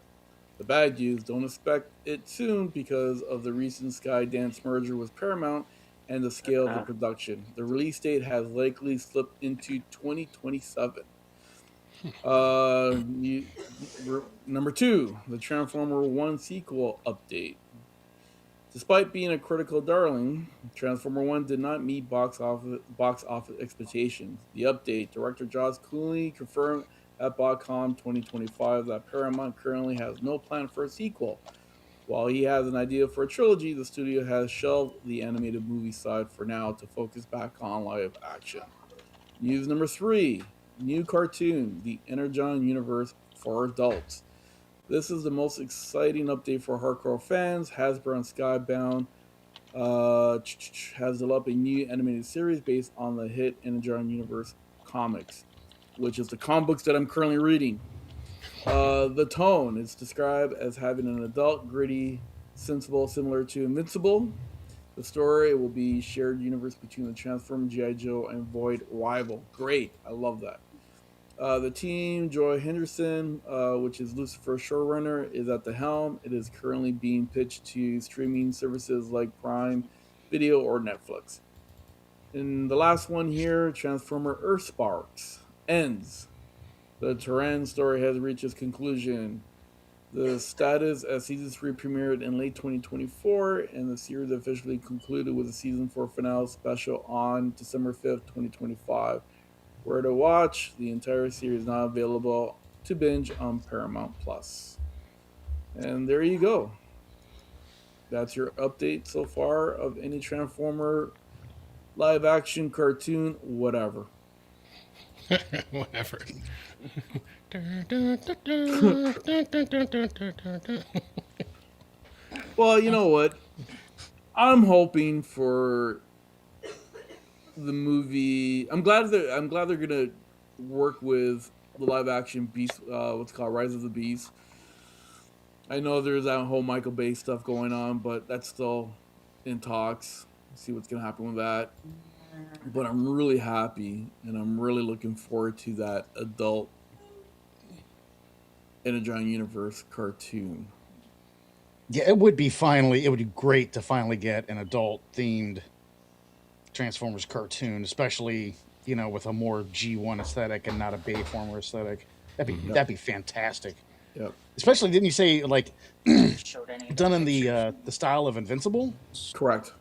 The bad news, don't expect it soon because of the recent Skydance merger with Paramount and the scale of the production. The release date has likely slipped into 2027. Number 2, the Transformer 1 sequel update. Despite being a critical darling, Transformer 1 did not meet box office expectations. The update, director Joss Cooley confirmed at BotCon 2025 that Paramount currently has no plan for a sequel. While he has an idea for a trilogy, the studio has shelved the animated movie side for now to focus back on live action. News number 3, new cartoon, The Energon Universe for Adults. This is the most exciting update for hardcore fans. Hasbro and Skybound has developed a new animated series based on the hit Energon Universe comics, which is the comic books that I'm currently reading. The tone is described as having an adult, gritty, sensible, similar to Invincible. The story will be shared universe between the Transformers, G.I. Joe, and Void Rival. Great, I love that. The team, Joy Henderson, which is Lucifer's showrunner, is at the helm. It is currently being pitched to streaming services like Prime Video or Netflix. And the last one here, Transformer Earthsparks, ends. The TelaTraan story has reached its conclusion. The status as Season 3 premiered in late 2024, and the series officially concluded with a Season 4 finale special on December 5th, 2025. Where to watch, the entire series is now available to binge on Paramount Plus. And there you go. That's your update so far of any Transformer live action cartoon, whatever. Whatever. Well, you know what? I'm hoping for the movie. I'm glad they're gonna work with the live action Beast. What's it called, Rise of the Beast. I know there's that whole Michael Bay stuff going on, but that's still in talks. See what's gonna happen with that. But I'm really happy, and I'm really looking forward to that adult Energon Universe cartoon. Yeah, it would be great to finally get an adult themed Transformers cartoon, especially, with a more G1 aesthetic and not a Bayformer aesthetic. That'd be fantastic. Yep. Especially, didn't you say, like, Showed any done in pictures. the style of Invincible? Correct.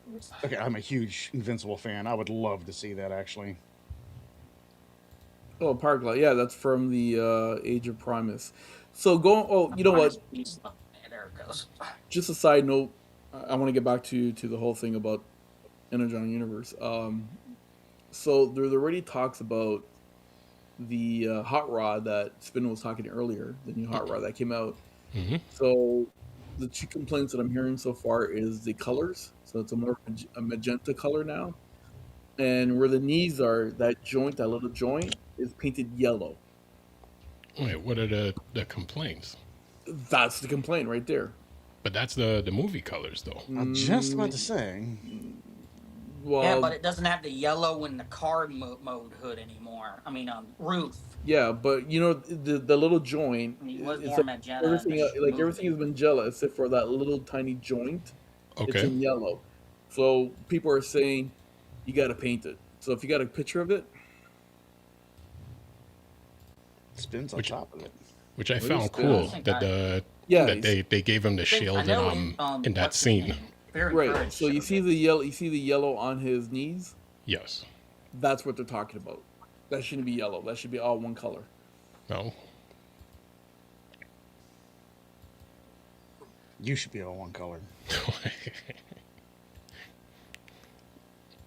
Okay, I'm a huge Invincible fan. I would love to see that, actually. Oh, Parklight. Yeah, that's from the Age of Primus. So going. Oh, you know what? There it goes. Just a side note. I want to get back to the whole thing about Energon Universe. So there's already talks about the hot rod that Spin was talking earlier, the new hot rod that came out. Mm-hmm. So the two complaints that I'm hearing so far is the colors. So it's a magenta color now, and where the knees are, that little joint, is painted yellow. Wait, what are the complaints? That's the complaint right there. But that's the movie colors, though. I'm just about to say. Well, Yeah, but it doesn't have the yellow in the card mode hood anymore. I mean, roof. yeah, but the little joint. I mean, it was it's more like magenta. everything has been yellow except for that little tiny joint. It's Okay. in yellow. So people are saying you got to paint it. So if you got a picture of it, Spins on Which- top of it. Which I What found is cool that? that yeah, that they gave him the shield I know in that what's his scene. name? Very right. Courage So you showed see it. the yellow. You see the yellow on his knees. Yes. That's what they're talking about. That shouldn't be yellow. That should be all one color. No. You should be all one color.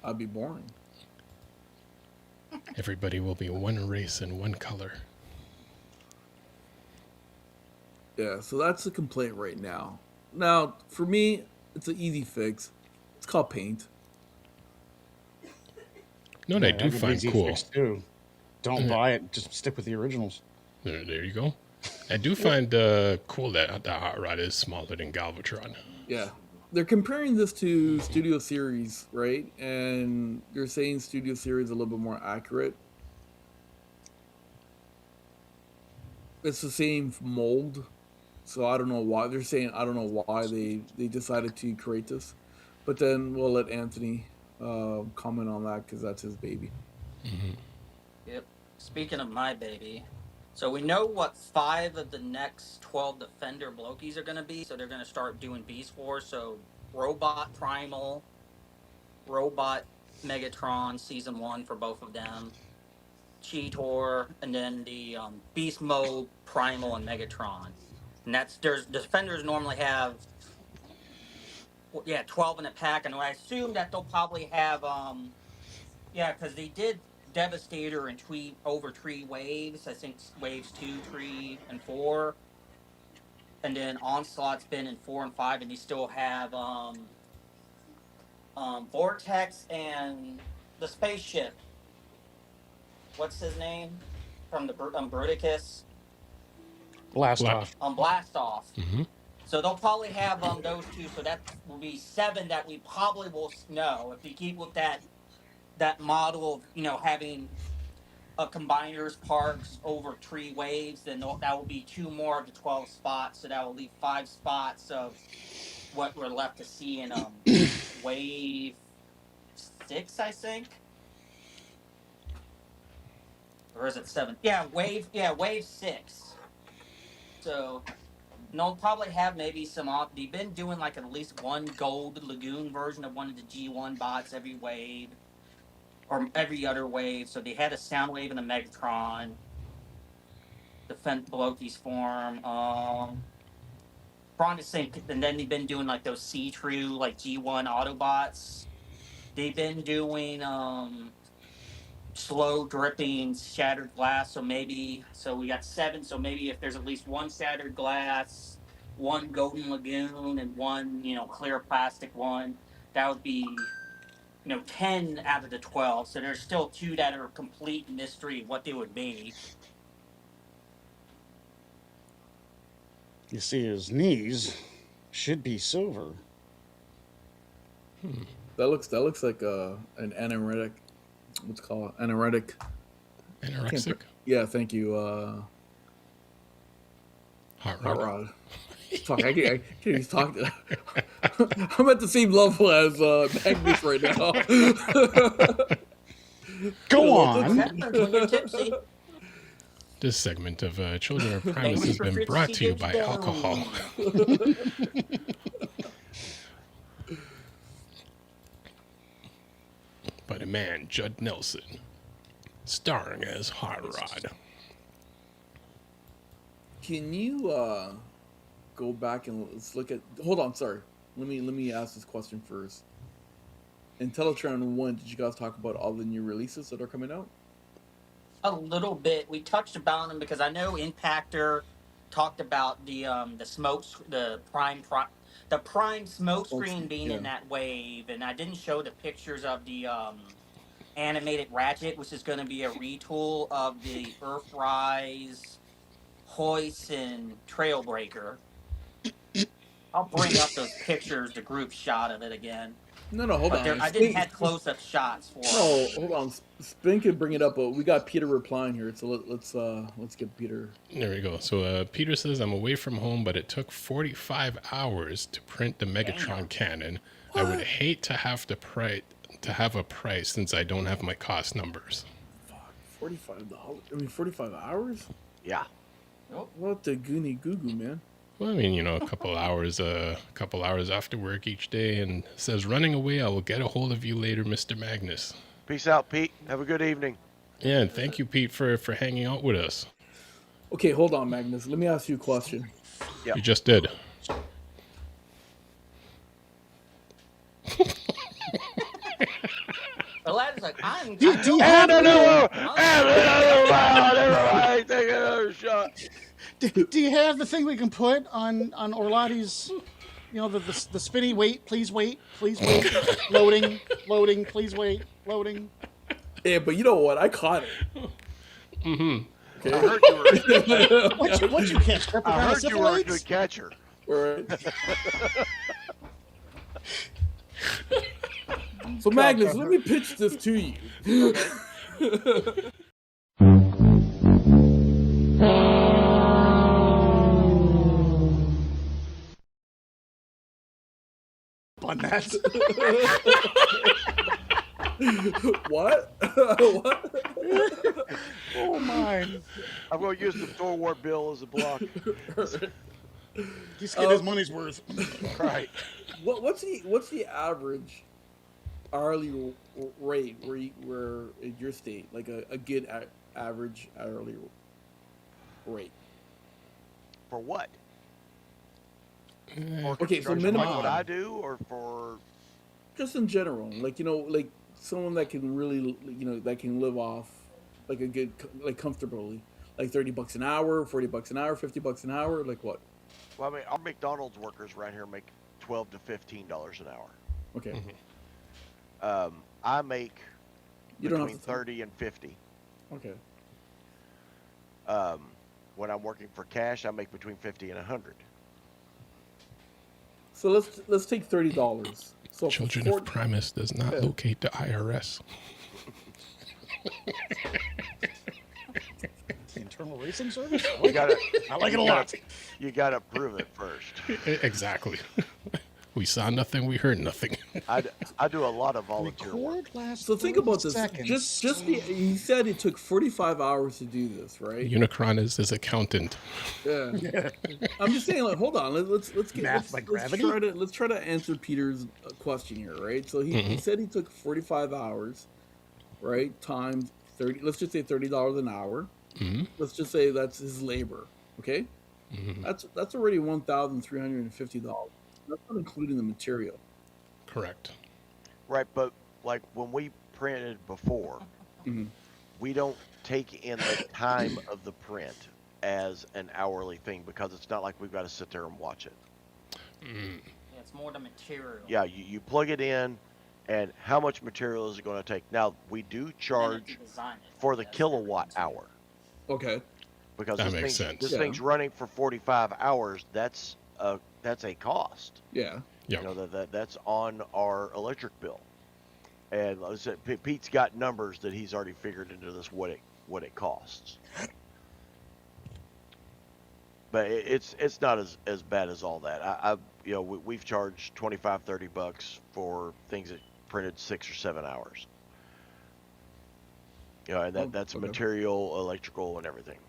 I'd be boring. Everybody will be one race and one color. Yeah, so that's the complaint right now. Now, for me, it's an easy fix. It's called paint. No, I Yeah, do that's an find easy cool. fix, too. Don't buy it. Just stick with the originals. There you go. I do find cool that the hot rod is smaller than Galvatron. Yeah. They're comparing this to Studio Series, right? And they're saying Studio Series is a little bit more accurate. It's the same mold. So I don't know why they're saying, I don't know why they decided to create this. But then we'll let Anthony comment on that because that's his baby. Mm-hmm. Yep. Speaking of my baby, So we know what 5 of the next 12 Defender Blokies are going to be. So they're going to start doing Beast Wars. So Robot Primal, Robot Megatron Season 1 for both of them. Cheetor, and then the Beast Mode, Primal, and Megatron. And there's Defenders normally have 12 in a pack, and I assume that they'll probably have because they did Devastator and over 3 waves. I think waves 2, 3, and 4. And then Onslaught's been in 4 and 5, and they still have Vortex and the spaceship. What's his name? From the Bruticus. Blast off. Blast off. Mm-hmm. So they'll probably have those 2. So that will be 7 that we probably will know if we keep with that model of having a combiners parks over 3 waves. Then that will be 2 more of the 12 spots. So that will leave 5 spots of what we're left to see in wave 6, I think. Or is it 7? Wave 6. So they'll probably have maybe some they've been doing like at least one gold lagoon version of one of the G1 bots every wave. Or every other wave. So they had a Soundwave and a Megatron. Defend Bloki's form. Trying to think, and then they've been doing like those see-through like G1 Autobots. They've been doing slow dripping shattered glass. So we got 7. So maybe if there's at least 1 shattered glass, 1 golden lagoon, and 1 clear plastic one, that would be 10 out of the 12. So there's still 2 that are complete mystery of what they would be. You see, his knees should be silver. That looks like an anoretic. What's it called? Anoretic. Anorexic? Yeah, thank you. Hot Hot rod. Rod. Fuck, I can't even talk to I'm at the same level as Magnus right now. Go on. When you're tipsy. This segment of Children of Primus we has been prefer brought to to you see by kids down. alcohol. By the man, Judd Nelson, starring as Hot Rod. Can you go back and let's look at? Hold on, sorry. Let me ask this question first. In TelaTraan 1, did you guys talk about all the new releases that are coming out? A little bit. We touched about them because I know Impactor talked about the prime smoke screen being in that wave, and I didn't show the pictures of the animated Ratchet, which is going to be a retool of the Earthrise, Hoist, and Trailbreaker. I'll bring up those pictures, the group shot of it again. No, hold on. I didn't have close-up shots for it. No, hold on. Spin can bring it up, but we got Peter replying here, so let's get Peter. There we go. So Peter says, I'm away from home, but it took 45 hours to print the Megatron cannon. What? I would hate to have a price since I don't have my cost numbers. Fuck, $45. 45 hours? Yeah. What the goony goo goo, man? Well, I mean, a couple hours after work each day, and says, running away, I will get a hold of you later, Mr. Magnus. Peace out, Pete. Have a good evening. Yeah, and thank you, Pete, for hanging out with us. Okay, hold on, Magnus. Let me ask you a question. Yep. You just did. Aladdin's like, I'm. Do you have another round? Everybody take another shot. Do you have the thing we can put on Orlati's, the spinny wait, please wait, loading, please wait, loading. Yeah, but you know what? I caught it. Mm-hmm. Okay. I heard you were. What you catch? I heard you were a good catcher. All right. So Magnus, let me pitch this to you. On that. What? What? Oh my! I'm going to use the Thorwart bill as a block. He's getting his money's worth. Right. What's the average hourly rate where in your state, like a good average hourly rate? For what? Eh, For Okay, so construction, like minimum. what I do, or for Just in general, like like someone that can really, that can live off like a good, like comfortably, like $30 an hour, $40 an hour, $50 an hour, like what? well, I mean, our McDonald's workers around here make $12 to $15 an hour. Okay, I make you don't have between to. 30 and 50. Okay, When I'm working for cash, I make between 50 and 100. so let's take $30. So for Children of Primus does not Yeah. locate the IRS. The Internal Racing Service. You gotta, I like it a you lot. gotta- You gotta prove it first. Exactly. We saw nothing, we heard nothing. I do a lot of volunteer work. Record last. So think about this. 30 seconds. He said it took 45 hours to do this, right? Unicron is his accountant. Yeah. I'm just saying, like, hold on. Let's get Math by gravity? let's try to answer Peter's question here, right? So he said he took 45 hours, right? Times 30. Let's just say $30 an hour. Let's just say that's his labor. Okay. That's already $1,350. That's not including the material. Correct. Right, but like when we printed before, we don't take in the time of the print as an hourly thing because it's not like we've got to sit there and watch it. Yeah, it's more the material. Yeah, you plug it in, and how much material is it going to take? Now, we do And then if you charge design it, for the that's kilowatt everything too. hour Okay. because That this, makes sense. this Yeah. thing's running for 45 hours. That's a cost. Yeah. Yeah. You know, that's on our electric bill. And like I said, Pete's got numbers that he's already figured into this what it costs. But it's not as bad as all that. We've charged $25-$30 for things that printed 6 or 7 hours. And that's okay. material, electrical, and everything.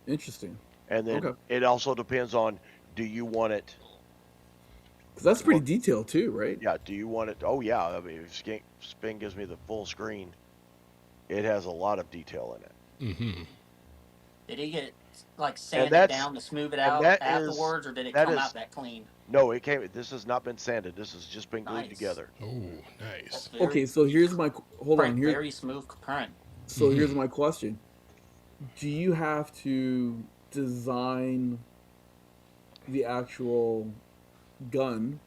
Interesting. And then Okay. it also depends on, do you want it? 'Cause that's pretty detailed too, right? Yeah, do you want it? Oh yeah, I mean, if Spin gives me the full screen, it has a lot of detail in it. Did he get like sanded that's- down to smooth it and out that is- afterwards, or did it that come is- out that clean? No, it came. This has not been sanded. This has just been glued Nice. together. Oh, That's nice. very, Okay, so here's my hold on. Here's very smooth print. So here's my question. Do you have to design the actual gun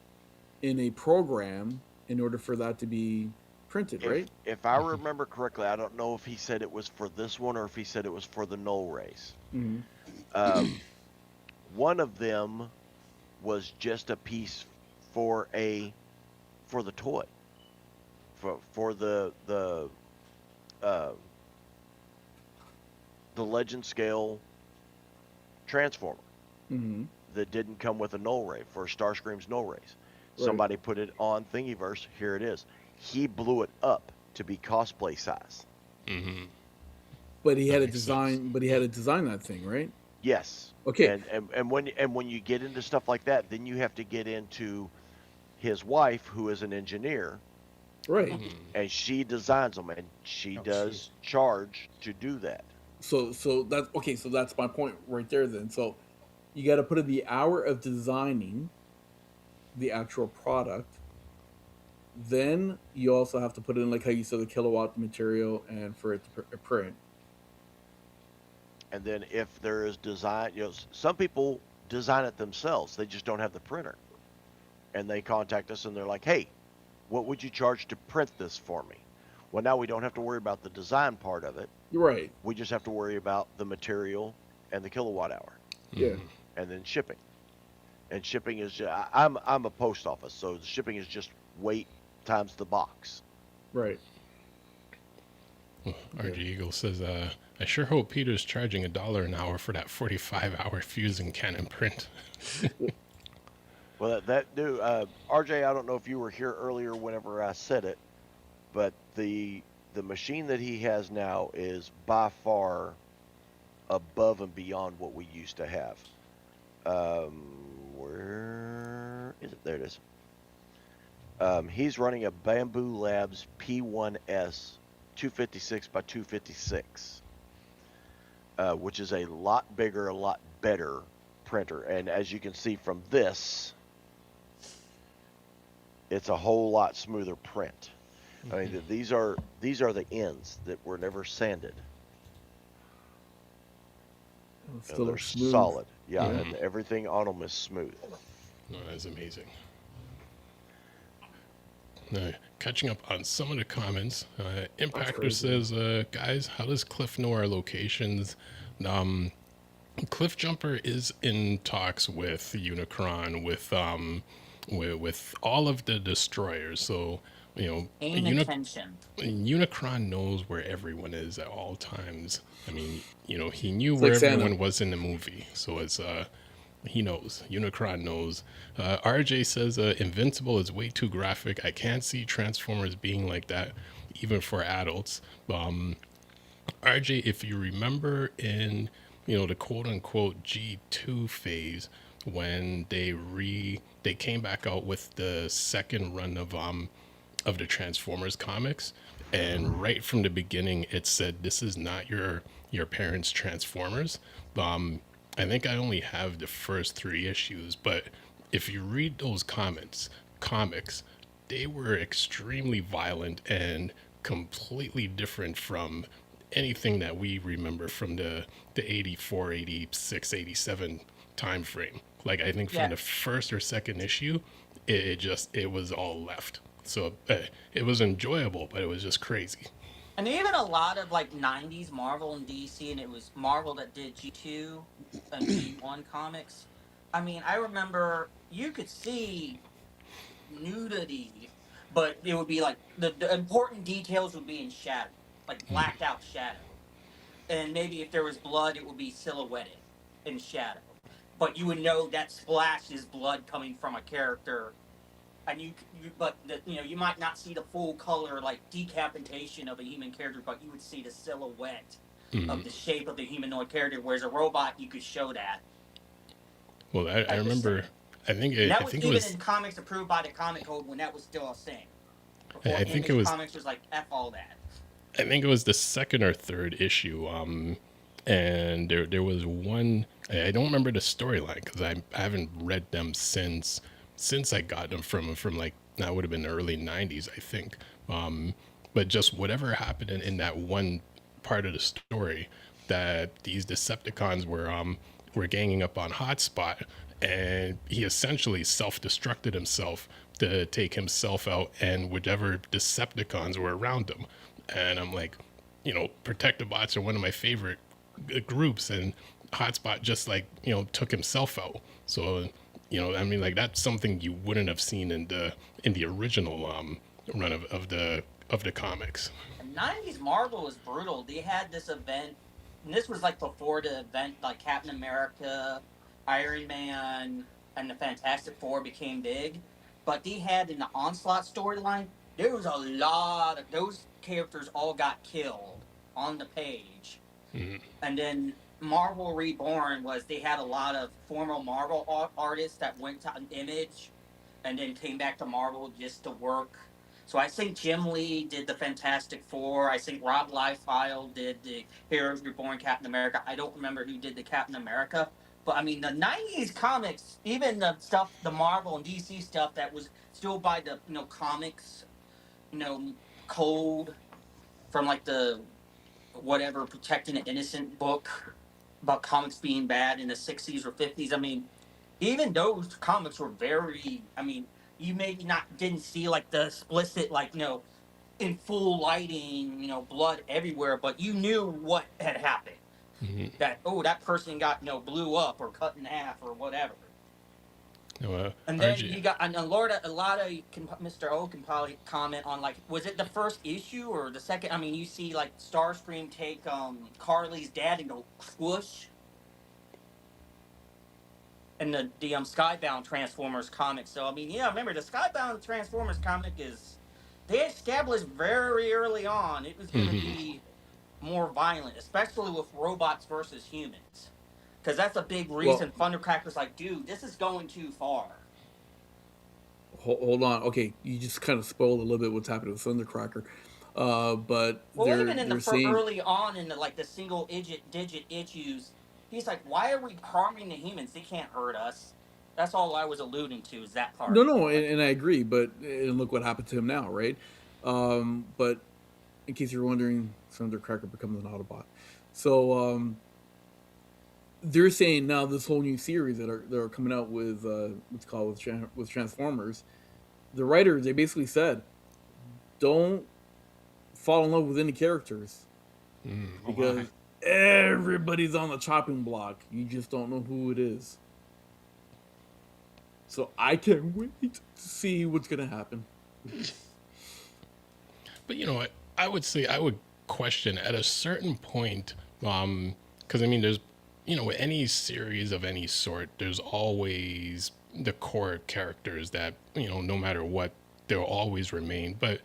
in a program in order for that to be printed, right? If I remember correctly, I don't know if he said it was for this one or if he said it was for the null race. One of them was just a piece for the toy, for the legend scale transformer that didn't come with a null ray for Starscream's null race. Right. Somebody put it on Thingiverse. Here it is. He blew it up to be cosplay size. But he had to makes design. But he had to design that thing, right? Yes. Okay. And when you get into stuff like that, then you have to get into his wife, who is an engineer, Right. and she designs them, and she Oh, does charge to do that. So that's okay. So that's my point right there. Then, so you got to put in the hour of designing the actual product. Then you also have to put in, like how you said, the kilowatt material and for it to print. And then if there is design, some people design it themselves. They just don't have the printer, and they contact us and they're like, "Hey, what would you charge to print this for me?" Well, now we don't have to worry about the design part of it. Right. We just have to worry about the material and the kilowatt hour, Yeah. and then shipping. And shipping is I'm a post office, so the shipping is just weight times the box. Right. RG Eagle says, I sure hope Peter's charging $1 an hour for that 45-hour Fusion Cannon print. Well, that dude, RJ, I don't know if you were here earlier whenever I said it, but the machine that he has now is by far above and beyond what we used to have. Where is it? There it is. He's running a Bamboo Labs P1S 256 by 256, which is a lot bigger, a lot better printer. And as you can see from this, it's a whole lot smoother print. I mean, these are the ends that were never sanded. Still They're smooth. solid. Yeah, and everything on them is smooth. No, that's amazing. Catching up on some of the comments, Impactor crazy. says, guys, how does Cliff know our locations? Cliff Jumper is in talks with Unicron, with all of the destroyers. So, Paying attention. Unicron knows where everyone is at all times. I mean, he knew It's where like Santa. everyone was in the movie. So it's, he knows. Unicron knows. RJ says, Invincible is way too graphic. I can't see Transformers being like that, even for adults. RJ, if you remember in, the quote unquote G2 phase, when they came back out with the second run of the Transformers comics, and right from the beginning it said this is not your parents' Transformers. I think I only have the first 3 issues, but if you read those comics, they were extremely violent and completely different from anything that we remember from the 84, 86, 87 time frame. Like, I think from the first or second issue, it was all left. So it was enjoyable, but it was just crazy. And even a lot of like 90s Marvel and DC, and it was Marvel that did G2 and G1 comics. I mean, I remember you could see nudity, but it would be like the important details would be in shadow, like blacked out shadow. And maybe if there was blood, it would be silhouetted in shadow. But you would know that splash is blood coming from a character, and you might not see the full color like decapitation of a human character, but you would see the silhouette of the shape of the humanoid character. Whereas a robot, you could show that. Well, I remember. I think That I was think even it was. in comics approved by the Comic Code when that was still a thing. Before I think it Image was. Comics was like F all that. I think it was the second or third issue. And there was one. I don't remember the storyline because I haven't read them since I got them from like, that would have been the early 90s, I think. But just whatever happened in that one part of the story, that these Decepticons were ganging up on Hotspot, and he essentially self-destructed himself to take himself out and whatever Decepticons were around him. And I'm like, Protectobots are one of my favorite groups, and Hotspot just like, took himself out. So, I mean, like, that's something you wouldn't have seen in the original run of the comics. And 90s Marvel was brutal. They had this event, and this was like before the event, like Captain America, Iron Man, and the Fantastic Four became big. But they had in the Onslaught storyline, there was a lot of those characters all got killed on the page. And then Marvel Reborn was they had a lot of former Marvel artists that went to an Image and then came back to Marvel just to work. So I think Jim Lee did the Fantastic Four. I think Rob Liefeld did the Heroes Reborn Captain America. I don't remember who did the Captain America. But I mean, the 90s comics, even the stuff, the Marvel and DC stuff that was still by the, comics, code from like the whatever Protecting the Innocent book about comics being bad in the 60s or 50s. I mean, even those comics were very, I mean, you maybe didn't see like the explicit, like, in full lighting, blood everywhere, but you knew what had happened. That, that person got, blew up or cut in half or whatever. And then RJ, you got, and Mr. O can probably comment on, like, was it the first issue or the second? I mean, you see, like, Starscream take Carly's dad and go swoosh. In the Skybound Transformers comic. So, I mean, yeah, remember, the Skybound Transformers comic is they established very early on it was going to be more violent, especially with robots versus humans. Because that's a big Well, reason Thundercracker's like, dude, this is going too far. hold on. Okay, you just kind of spoiled a little bit what's happening with Thundercracker. But Well, even in the they're saying early on in the single digit issues, he's like, why are we harming the humans? They can't hurt us. That's all I was alluding to is that part. no, Like, and I agree. But and look what happened to him now, right? But in case you're wondering, Thundercracker becomes an Autobot. So they're saying now this whole new series that are coming out with what's called with Transformers. The writers they basically said, don't fall in love with any characters because everybody's on the chopping block. You just don't know who it is. So I can't wait to see what's gonna happen. But you know what? I would say I would question at a certain point, because I mean, there's, with any series of any sort, there's always the core characters that, no matter what, they'll always remain. But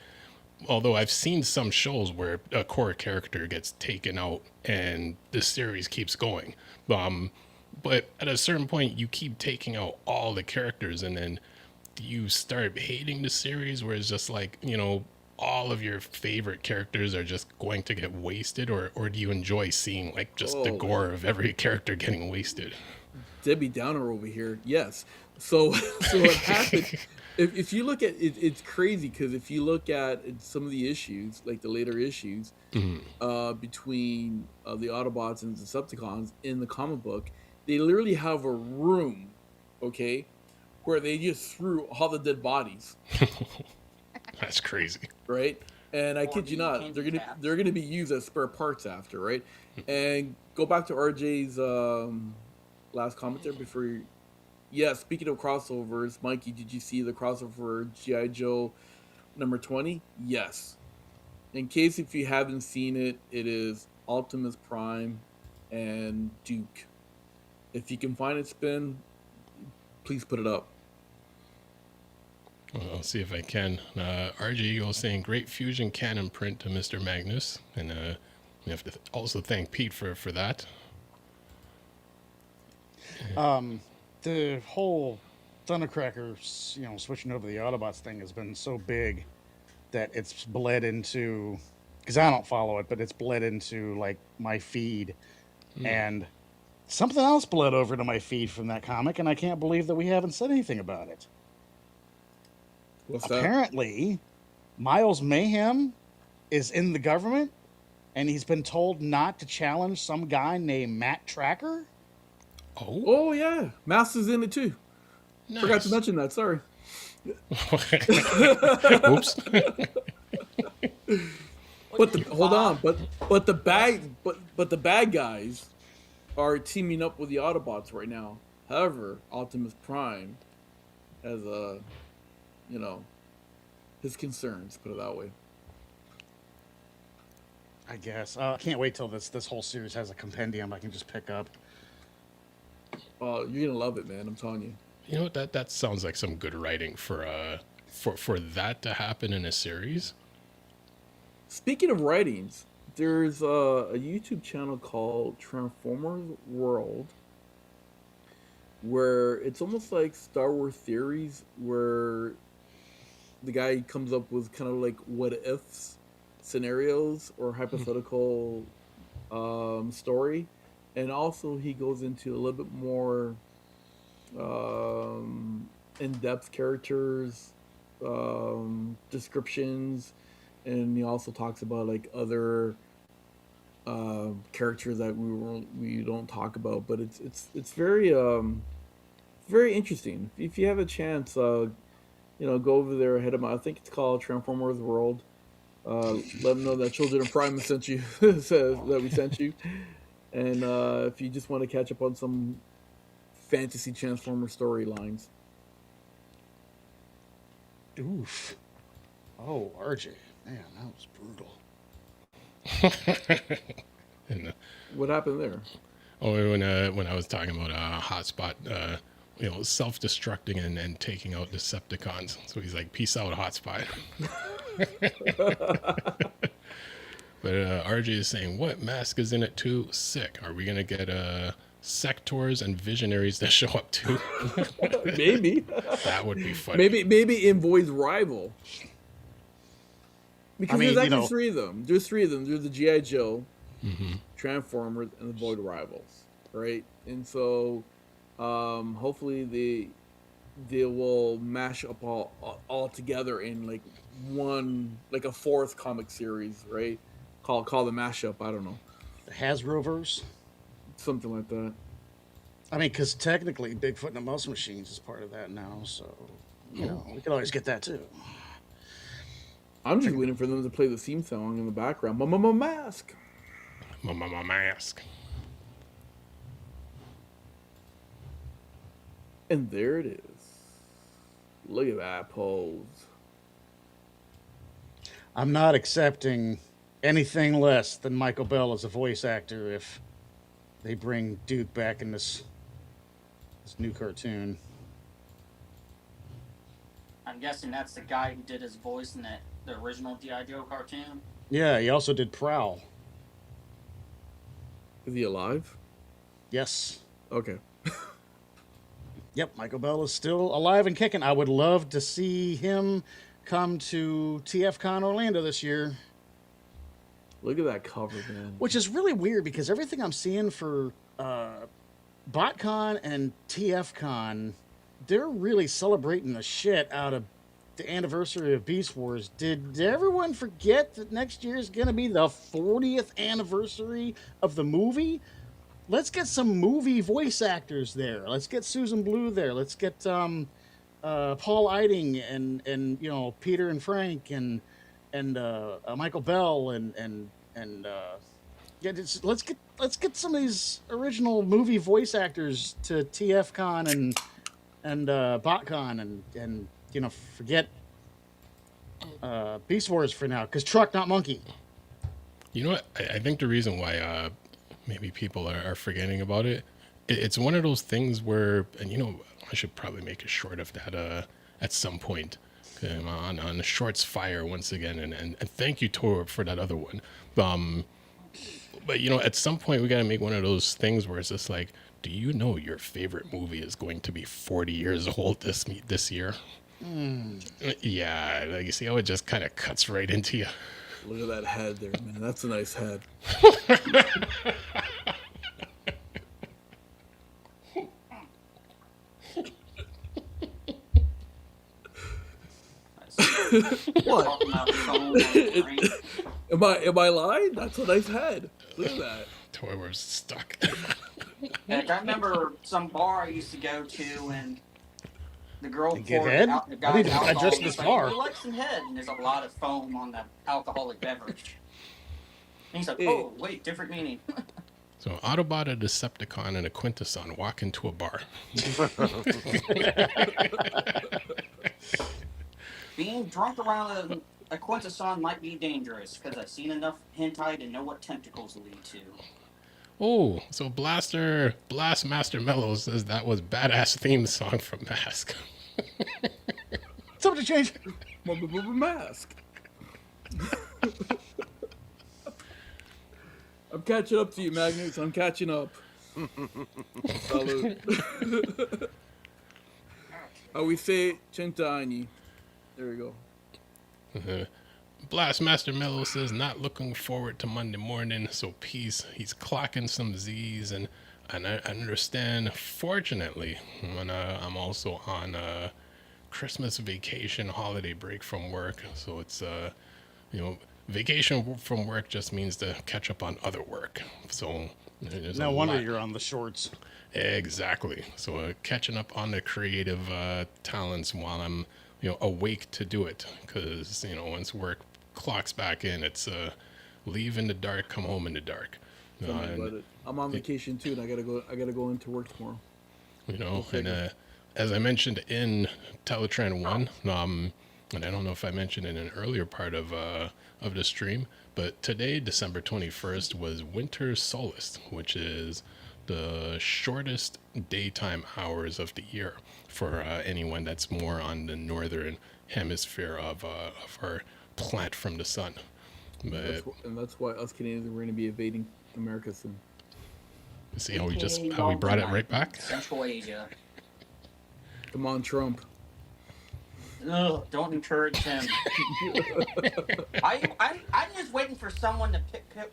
although I've seen some shows where a core character gets taken out and the series keeps going, but at a certain point, you keep taking out all the characters, and then you start hating the series, where it's just like, all of your favorite characters are just going to get wasted, or do you enjoy seeing like just the gore of every character getting wasted? Debbie Downer over here. Yes. So what happened? If you look at it, it's crazy because if you look at some of the issues, like the later issues, between the Autobots and the Decepticons in the comic book, they literally have a room, okay, where they just threw all the dead bodies. That's crazy, right? And I kid you not, they're gonna be used as spare parts after, right? And go back to RJ's last comment there before you. Yeah, speaking of crossovers, Mikey, did you see the crossover for G.I. Joe number 20? Yes. In case if you haven't seen it, it is Optimus Prime and Duke. If you can find it, Spin, please put it up. Well, I'll see if I can. RJ Eagle saying great fusion canon print to Mr. Magnus, and we have to also thank Pete for that. The whole Thundercracker, switching over the Autobots thing has been so big that it's bled into, because I don't follow it, but it's bled into like my feed, and something else bled over to my feed from that comic, and I can't believe that we haven't said anything about it. What's Apparently, Miles Mayhem is in the government, and he's been told not to challenge some guy named Matt Tracker. Oh yeah, Master's in it too. Nice. Forgot to mention that. Sorry. Oops. But the bad guys are teaming up with the Autobots right now. However, Optimus Prime has his concerns, put it that way. I guess. I can't wait till this whole series has a compendium I can just pick up. You're gonna love it, man. I'm telling you. You know what? That sounds like some good writing for that to happen in a series. Speaking of writings, there's a YouTube channel called Transformers World, where it's almost like Star Wars theories, where the guy comes up with kind of like what ifs scenarios or hypothetical story. And also he goes into a little bit more in-depth characters, descriptions, and he also talks about like other characters that we don't talk about. But it's very very interesting. If you have a chance, go over there ahead of him. I think it's called Transformers World. Let them know that Children of Primus sent you, says that we sent you. And if you just want to catch up on some fantasy Transformer storylines. Oof. Oh, RJ. Man, that was brutal. What happened there? Oh, when I was talking about Hotspot, self-destructing and taking out Decepticons. So he's like, peace out, Hotspot. But RJ is saying, what mask is in it too? Sick. Are we going to get sectors and visionaries that show up too? Maybe. That would be funny. Maybe in Void's rival. Because mean, there's you actually know- three of them. There's three of them. There's the G.I. Joe, Mm-hmm. Transformers, and the Void Rivals, right? And so, hopefully they will mash up all together in like one, like a fourth comic series, right? Call the mashup. I don't know, The Hasbroverse. something like that. I mean, because technically, Bigfoot and the Muscle Machines is part of that now, so you know we could always get that too. I'm just waiting for them to play the theme song in the background. My mask. My mask. And there it is. Look at that pose. I'm not accepting anything less than Michael Bell as a voice actor if they bring Duke back in this new cartoon. I'm guessing that's the guy who did his voice in the original G.I. Joe cartoon. Yeah, he also did Prowl. Is he alive? Yes. Okay. Yep, Michael Bell is still alive and kicking. I would love to see him come to TFCon Orlando this year. Look at that cover, man. Which is really weird because everything I'm seeing for BotCon and TFCon, they're really celebrating the shit out of the anniversary of Beast Wars. Did everyone forget that next year is going to be the 40th anniversary of the movie? Let's get some movie voice actors there. Let's get Susan Blue there. Let's get Paul Eiding and you know Peter and Frank and Michael Bell and yeah, let's get some of these original movie voice actors to TFCon and BotCon and you know forget Beast Wars for now because Truck not Monkey. You know what? I think the reason why maybe people are forgetting about it, it's one of those things where, and you know, I should probably make a short of that at some point. I'm on the shorts fire once again, and thank you, Tor, for that other one. But you know, at some point we got to make one of those things where it's just like, do you know your favorite movie is going to be 40 years old this year? Yeah, like you see how it just kind of cuts right into you. Look at that head there, man. That's a nice head. What? Am I lying? That's a nice head. Look at that. Tor was stuck. Like, I remember some bar I used to go to, and the girl Get poured head? out the I guy's didn't alcohol. address And this it's like, bar. "Would you like some head?" And there's a lot of foam on the alcoholic beverage. And he's like, Hey. "Oh, wait, different meaning." So Autobot, a Decepticon, and a Quintesson walk into a bar. Being drunk around a Quintesson might be dangerous because I've seen enough hentai to know what tentacles lead to. Oh, so Blastmaster Mellow says that was badass theme song from Mask. Something to change. Mask. I'm catching up to you, Magnus. I'm catching up. Salute. How we say Centani. There we go. Blastmaster Mellow says not looking forward to Monday morning, so peace. He's clocking some Z's and I understand. Fortunately, when I'm also on Christmas vacation, holiday break from work, so it's you know, vacation from work just means to catch up on other work. So there's No a wonder lot. you're on the shorts. Exactly. So catching up on the creative talents while I'm, you know, awake to do it. Because, you know, once work clocks back in, it's leave in the dark, come home in the dark. Tell me about it. I'm on vacation too, and I gotta go into work tomorrow. You know, Okay. and as I mentioned in TelaTraan 1, and I don't know if I mentioned in an earlier part of the stream, but today, December 21st, was Winter Solace, which is the shortest daytime hours of the year for anyone that's more on the northern hemisphere of our plant from the sun. But That's why us Canadians are going to be invading America soon. see how we Okay, brought it well, right back. Central Asia. Come on, Trump. Ugh, don't encourage him. I'm just waiting for someone to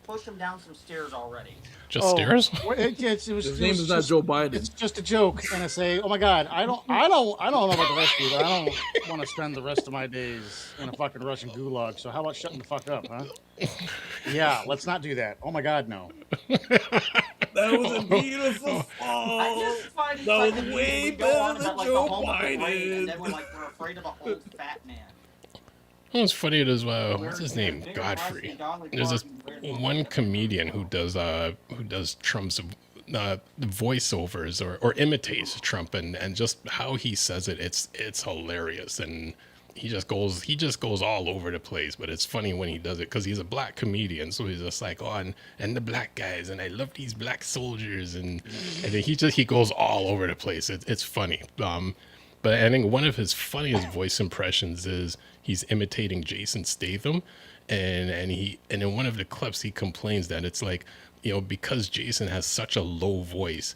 push him down some stairs already. Just stairs? Well, it was, His name is not Joe Biden. It's just a joke, and I say, "Oh my God, I don't know about the rest of you, but I don't want to spend the rest of my days in a fucking Russian gulag. So how about shutting the fuck up, huh? Yeah, let's not do that. Oh my God, no. That was a beautiful fall. I just find it That was funny way we go on better about than like Joe the home of the great, Biden. and then we're afraid of an old fat man. It was funny as well. We're- What's his we're name? bigger Godfrey. rusty dog There's this barking, we're- one comedian who does Trump's voiceovers or imitates Trump, and just how he says it, it's hilarious, and he just goes all over the place. But it's funny when he does it because he's a black comedian, so he's just like, oh, and the black guys, and I love these black soldiers, and then he goes all over the place. It's funny. But I think one of his funniest voice impressions is he's imitating Jason Statham, and in one of the clips he complains that it's like, because Jason has such a low voice,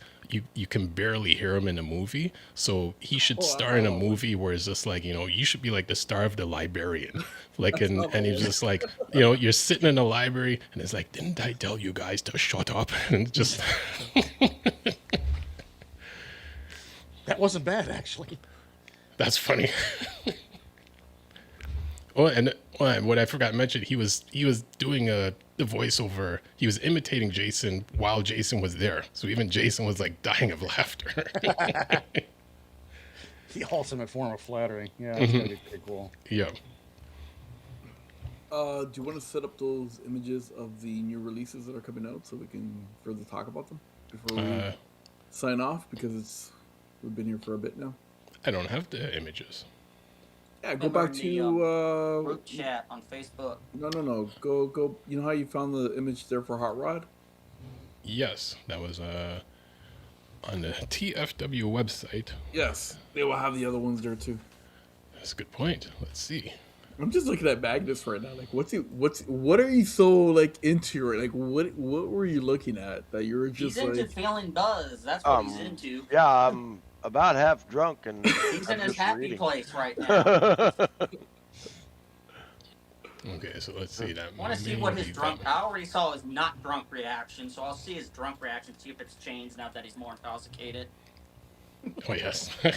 you can barely hear him in a movie, so he should star in a movie where it's just like, you should be like the star of The Librarian, like, and he's just like, you're sitting in a library, and it's like, didn't I tell you guys to shut up? And just That wasn't bad, actually. that's funny. Oh, and what I forgot to mention, he was doing the voiceover. He was imitating Jason while Jason was there, so even Jason was like dying of laughter. The ultimate form of flattery. Yeah, that's gonna be pretty cool. Yeah. Do you want to set up those images of the new releases that are coming out so we can further talk about them before we sign off? Because we've been here for a bit now. I don't have the images. Yeah, go Remember back the, to group chat on Facebook. No. Go. You know how you found the image there for Hot Rod? Yes, that was on the TFW website. Yes, they will have the other ones there too. That's a good point. Let's see. I'm just looking at Magnus right now. Like, what are you so like into? Right? Like, what were you looking at that you were just He's into like? feeling buzz. That's what he's into. Yeah, I'm about half drunk and He's in I'm his just happy reading. place right now. Okay, so let's see that. I want to see what his drunk. I already saw his not drunk reaction, so I'll see his drunk reaction. See if it's changed now that he's more intoxicated. Oh yes. Oh,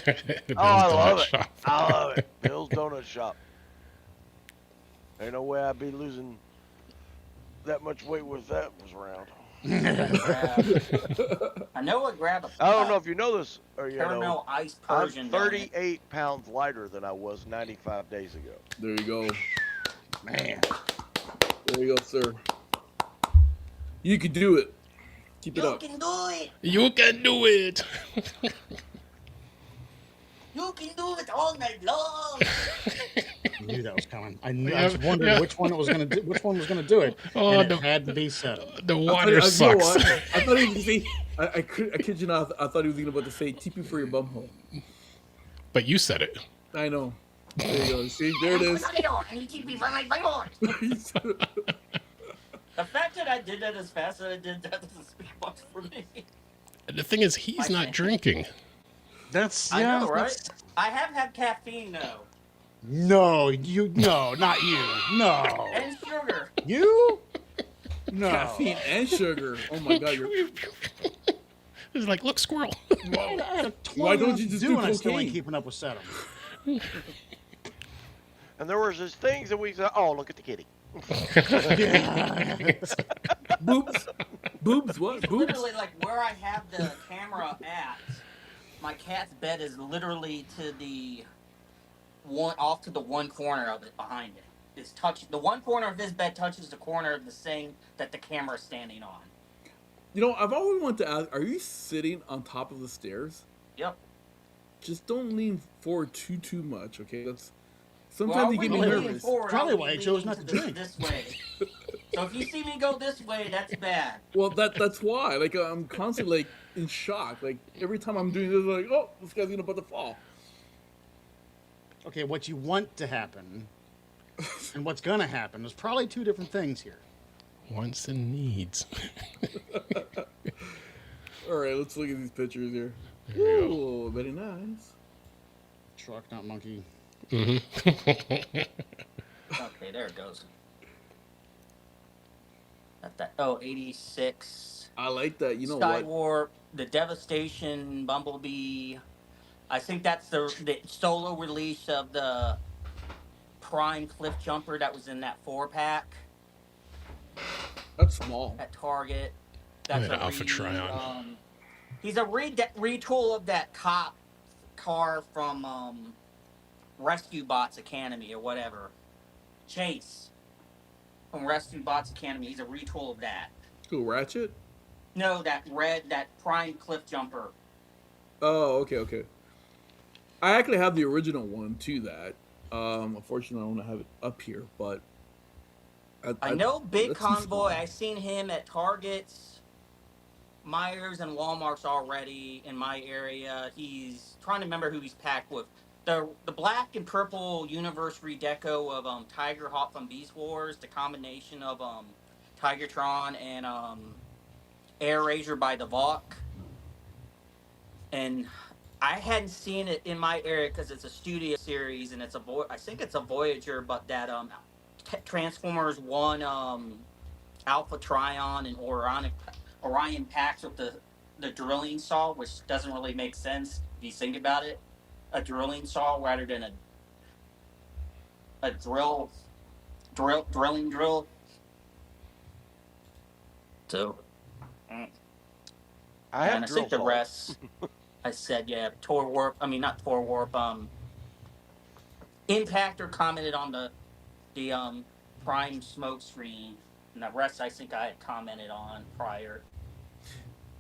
I love it. I love it. Bill's Donut Shop. Ain't no way I'd be losing that much weight if that was around. I know I grab a. I don't know if you know this or you caramel know. ice I'm Persian. 38 pounds lighter than I was 95 days ago. There you go. Man. There you go, sir. You can do it. Keep it You up. can do it. You can do it. You can do it all night long. I knew that was coming. I was wondering which one was gonna do it. Oh, And it had to be settled. The water sucks. I thought he was saying. I kid you not. I thought he was about to say "TP for your bum hole." But you said it. I know. There you go. See, there it is. The fact that I did that as fast as I did that doesn't speak much for me. The thing is, he's not drinking. That's I know, right? that's- I have had caffeine though, No, not you. No. and sugar. You? No. Caffeine and sugar. Oh my god, you're. It's like, look, squirrel. I had a 20 Why don't you just do and I still ain't cocaine? keeping up with Sedum. And there was just things that we said, oh, look at the kitty. Boobs. Boobs. What? It's Boobs. literally like where I have the camera at. My cat's bed is literally to the off to the one corner of it behind it. It's the one corner of his bed touches the corner of the thing that the camera is standing on. You know, I've always wanted to ask: are you sitting on top of the stairs? Yep. Just don't lean forward too much, okay? That's Well, sometimes you get me when I'm leaning nervous. forward, Probably I'll why be I chose leaning not to drink. This way. So if you see me go this way, that's bad. Well, that's why. Like, I'm constantly like in shock. Like every time I'm doing this, like, oh, this guy's about to fall. Okay, what you want to happen and what's going to happen. There's probably two different things here. Wants and needs. All right, let's look at these pictures here. There we go. Ooh, very nice. Truck, not monkey. Okay, there it goes. Got that. Oh, 86. I like that. You know Sky what? Warp, the Devastation, Bumblebee. I think that's the solo release of the Prime Cliff Jumper that was in that 4-pack That's small. at Target. Oh, That's yeah, a Alpha Trion. He's a retool of that cop car from Rescue Bots Academy or whatever. Chase from Rescue Bots Academy. He's a retool of that. Cool, Ratchet? No, that Prime Cliff Jumper. Oh, okay. I actually have the original one to that. Unfortunately, I don't have it up here, but I know Big that's too Convoy. small. I seen him at Targets, Myers, and Walmart's already in my area. He's trying to remember who he's packed with. The black and purple universe redeco of Tiger Hawk from Beast Wars, the combination of TelaTraan and Air Razor by the Vok. And I hadn't seen it in my area because it's a studio series and it's I think it's a Voyager, but that Transformers 1 Alpha Trion and Orion packs with the drilling saw, which doesn't really make sense if you think about it. A drilling saw rather than a drilling drill. So I have and I think the drill rest I said, yeah, Tor Warp. I mean, not Tor Warp. Impactor commented on the Prime smoke screen, and the rest I think I had commented on prior.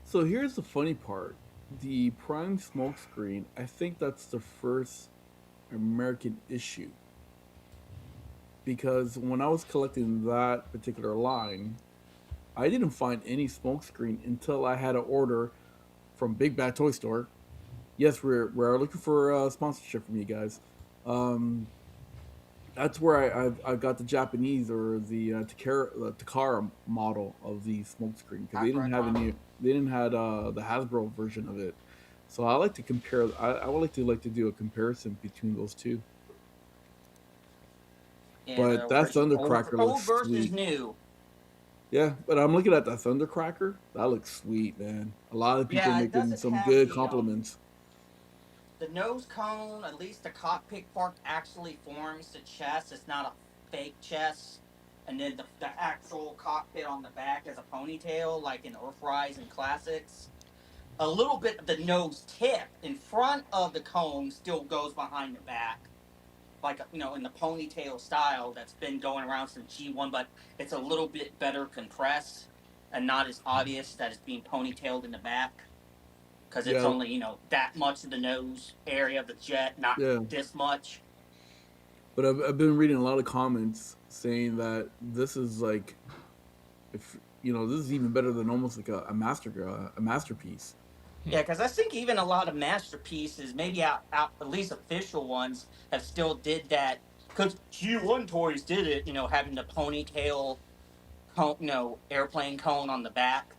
So here's the funny part. The Prime smokescreen, I think that's the first American issue. Because when I was collecting that particular line, I didn't find any smokescreen until I had an order from Big Bad Toy Store. Yes, we're looking for a sponsorship from you guys. That's where I got the Japanese or the Takara model of the smokescreen because they didn't have any. They didn't have the Hasbro version of it. So I like to compare. I would like to do a comparison between those two. Yeah, But that Thundercracker old looks versus sweet. new. Yeah, but I'm looking at that Thundercracker. That looks sweet, man. A lot of people Yeah, it making doesn't some have good the, compliments. The nose cone, at least the cockpit part, actually forms the chest. It's not a fake chest. And then the actual cockpit on the back is a ponytail, like in Earthrise and Classics. A little bit of the nose tip in front of the cone still goes behind the back. Like, in the ponytail style that's been going around since G1, but it's a little bit better compressed and not as obvious that it's being ponytailed in the back. Because it's only, that much of the nose area of the jet, not this much. But I've been reading a lot of comments saying that this is like, if this is even better than almost like a masterpiece. Yeah, because I think even a lot of masterpieces, maybe out at least official ones, have still did that. Because G1 toys did it, having the ponytail, cone, airplane cone on the back.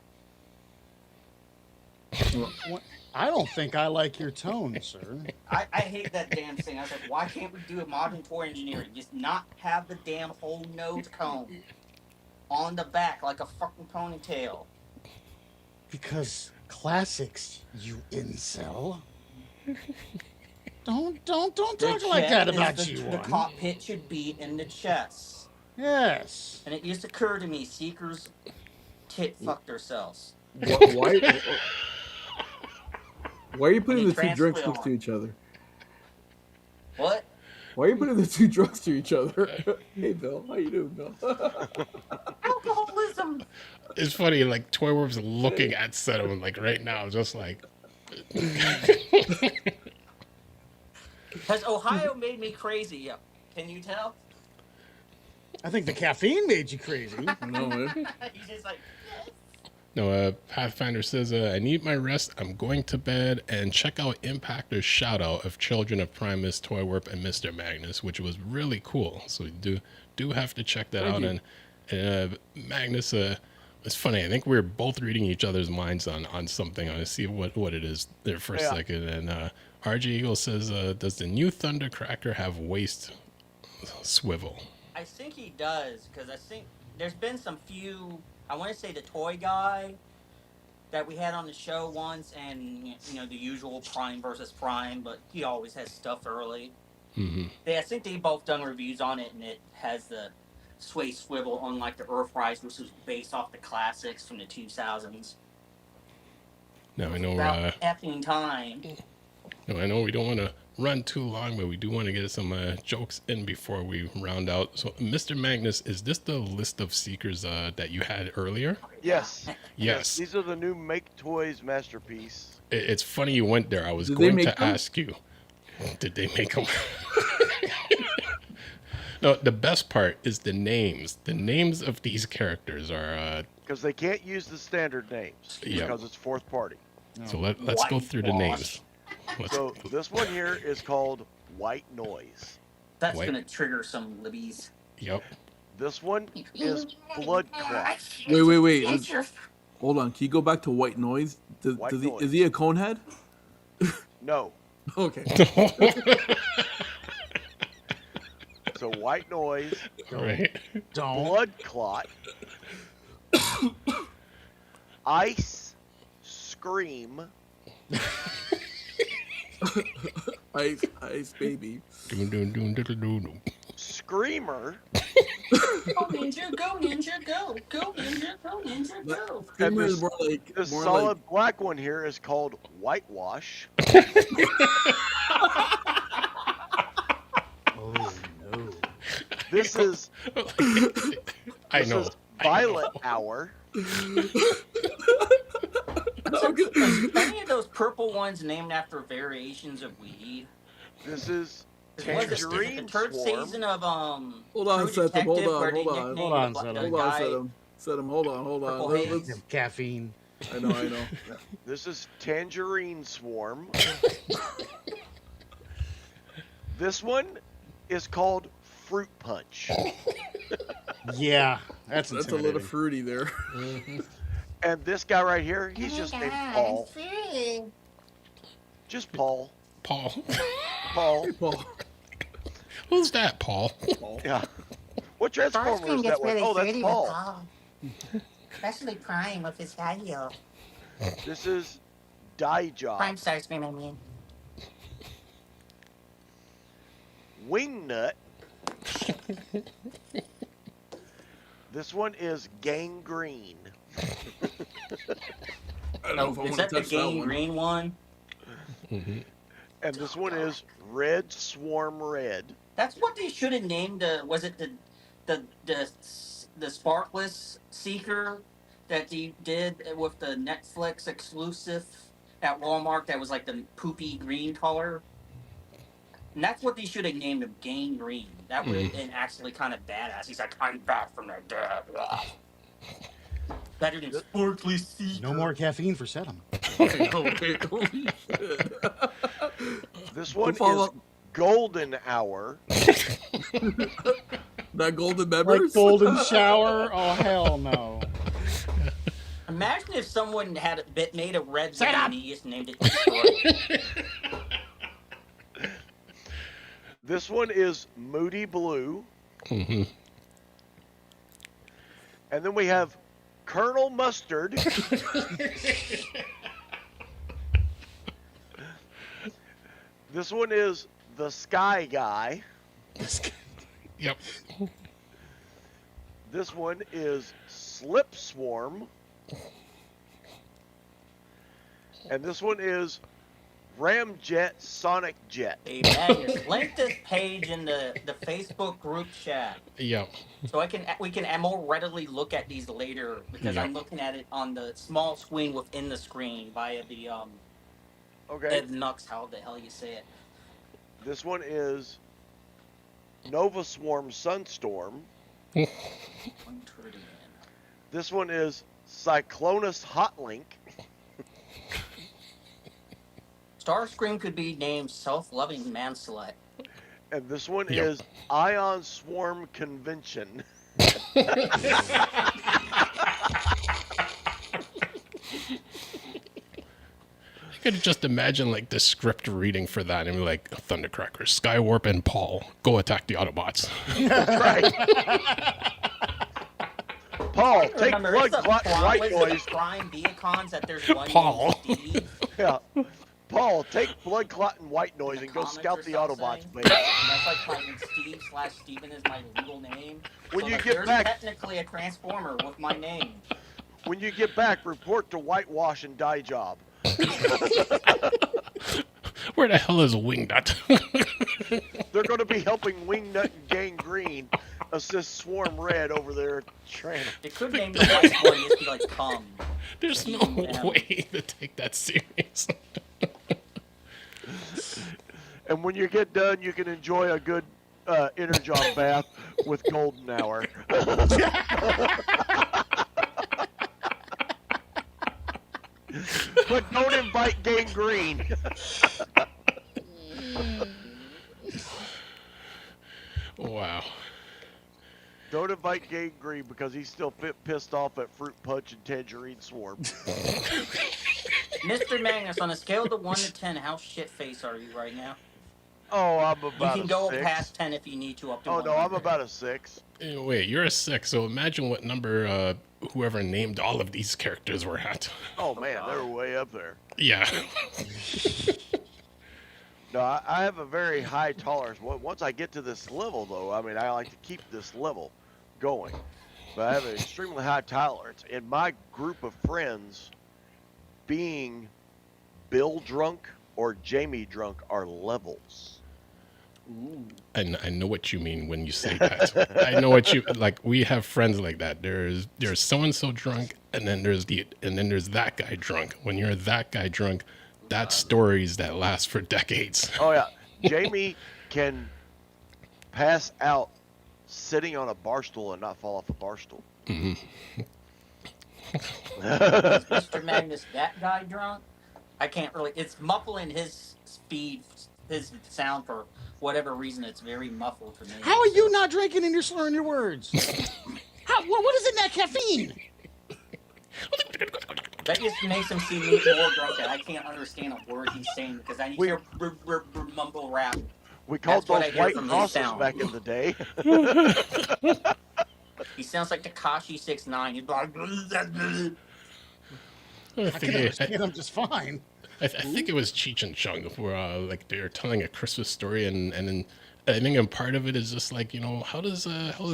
I don't think I like your tone, sir. I hate that damn thing. I was like, why can't we do a modern toy engineering? Just not have the damn whole nose cone on the back like a fucking ponytail. Because classics, you incel. Don't talk like that about G1. The cockpit should be in the chest. Yes. And it used to occur to me, Seekers tit fuck themselves. Why are you putting the two drinks next to each other? What? Why are you putting the two drugs to each other? Hey, Bill. How you doing, Bill? Alcoholism. It's funny, like, Toy Warp's looking at Seto, like, right now, just like... Has Ohio made me crazy? Can you tell? I think the caffeine made you crazy. No, man. He's just like, yes. No, Pathfinder says, I need my rest. I'm going to bed. And check out Impactor's shout out of Children of Primus, Toy Warp, and Mr. Magnus, which was really cool. So you do have to check that Thank out. you. And Magnus, it's funny. I think we're both reading each other's minds on something. I see what it is there for a Yeah. second. And RG Eagle says, does the new Thundercracker have waist swivel? I think he does, because I think there's been some few. I want to say the toy guy that we had on the show once, and the usual Prime versus Prime, but he always has stuff early. Mm-hmm. I think they both done reviews on it, and it has the sway swivel, unlike the Earthrise, which was based off the classics from the 2000s. Now I know About effing time. No, I know we don't want to run too long, but we do want to get some jokes in before we round out. So, Mr. Magnus, is this the list of seekers that you had earlier? Yes. Yes. These are the new Make Toys masterpiece. It's funny you went there. I was Did they going make to them? ask you, did they make them? No, the best part is the names. The names of these characters are. Because they can't use the standard names. Yeah. Because it's fourth party. So let's go through the names. So this one here is called White Noise. That's Wait. gonna trigger some libbies. Yep. This one is Blood Clot. Wait. Hold on. Can you go back to White Noise? White Noise. Is he a conehead? No. Okay. So White Noise, Right. Don't. Blood Clot, Ice, Scream, Ice baby. Dun. Screamer, Go ninja, go ninja, go! Go ninja, go ninja, go! Screamer this- is more like this more solid like black one here is called Whitewash. Oh no. This is I this know. is Violet Hour. Any of those purple ones named after variations of weed? This is Was it the Tangerine third Swarm. season of Hold on, True Seth, hold Detective, on, where they hold on. nicknamed Hold on, the Seth. guy- hold on, set him. Hold on. Purple Let's- Haze. Them caffeine. I know. This is Tangerine Swarm. This one is called Fruit Punch. Yeah, that's That's a little intimidating. fruity there. And this guy right here, he's just named Paul. Just Paul. Paul. Paul. Paul. Who's that, Paul? Yeah. What Transformer is that one? Oh, that's Paul. Especially Prime with his high heel. This is Die Job. Prime Starscream, I mean. Wingnut. This one is Gangrene. I don't know if I Is want that to the touch that Game one. Green one? Mm-hmm. And this one is Red Swarm Red. That's what they should have named. Was it the Sparkless Seeker that they did with the Netflix exclusive at Walmart? That was like the poopy green color. And that's what they should have named him, Game Green. That would have been actually kind of badass. He's like, I'm back from the dead. Better than Sparkly Seeker. No more caffeine for Sedum. Okay, holy shit. This one follow is up. Golden Hour. That golden Like members? golden shower? Oh hell no. Imagine if someone had made a red Shut one up. and he just named it Detroit. This one is Moody Blue. Mm-hmm. And then we have Colonel Mustard. This one is the Sky Guy. Yep. This one is Slip Swarm. And this one is Ramjet Sonic Jet. Hey, Magnus, link this page in the Facebook group chat Yep. so we can more readily look at these later because Yeah. I'm looking at it on the small screen within the screen via the Okay. Ed Nux, how the hell you say it. This one is Nova Swarm Sunstorm. One turd in. This one is Cyclonus Hotlink. Starscream could be named Self-Loving Man Slut. And this one Yep. is Ion Swarm Convention. I could just imagine like the script reading for that and be like, Thundercracker, Skywarp, and Paul, go attack the Autobots. Right. Paul, take Remember, blood it's the clot and white Prime noise. Prime Beacons that there's one Paul. named Steve. Yeah. Paul, take blood clot and white noise in and go comics scout or the something. Autobots, baby. And that's like my Steve/Steven is my legal name. When So you like, get there's back- technically a Transformer with my name. When you get back, report to whitewash and dye job. Where the hell is Wingnut? They're going to be helping Wingnut and Gangrene assist Swarm Red over there training. It could name the white boy and just be like "Come." There's no way to take that serious. And when you get done, you can enjoy a good Energon bath with Golden Hour. But don't invite Gangrene. Wow. Don't invite Gangrene because he's still pissed off at Fruit Punch and Tangerine Swarm. Mr. Magnus, on a scale of 1 to 10, how shit-faced are you right now? Oh, I'm You about can a go 6. past 10 if you need to, up to Oh, no, I'm 100. about a 6. Wait, you're a 6, so imagine what number whoever named all of these characters were at. Oh, man, they were way up there. Yeah. No, I have a very high tolerance. Once I get to this level, though, I mean, I like to keep this level going. But I have an extremely high tolerance. In my group of friends, being Bill drunk or Jamie drunk are levels. Ooh. I know what you mean when you say that. I know what you like. We have friends like that. There's so and so drunk, and then there's that guy drunk. When you're that guy drunk, that's stories that last for decades. Oh, yeah. Jamie can pass out sitting on a bar stool and not fall off a bar stool. Mm-hmm. Mr. Magnus, that guy drunk? I can't really. It's muffling his speed, his sound for whatever reason. It's very muffled for me. How are you not drinking and you're slurring your words? What is in that caffeine? That just makes him seem more drunk. And I can't understand a word he's saying because I need to mumble rap. We called That's what those I hear white from his crosses sound. back in the day. He sounds like Tekashi 6ix9ine. He's like, I I think, can understand I'm just fine. I think it was Cheech and Chong where like they're telling a Christmas story, and then I think a part of it is just like, how does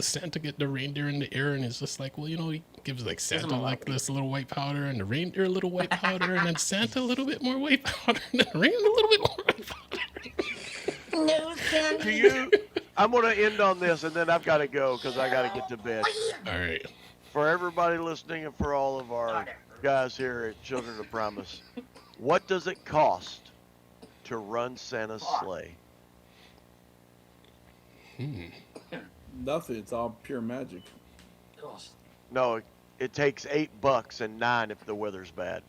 Santa get the reindeer in the air? And it's just like, well, he gives like Santa like this little white powder, and the reindeer a little white powder, and then Santa a little bit more white powder, and then the reindeer a little bit more white powder. No, Do you? I'm going to end on this, and then I've got to go because I got to get to bed. All right. For everybody listening and for all of our guys here at Children of Primus, what does it cost to run Santa's sleigh? Nothing. It's all pure magic. No, it takes $8 and $9 if the weather's bad.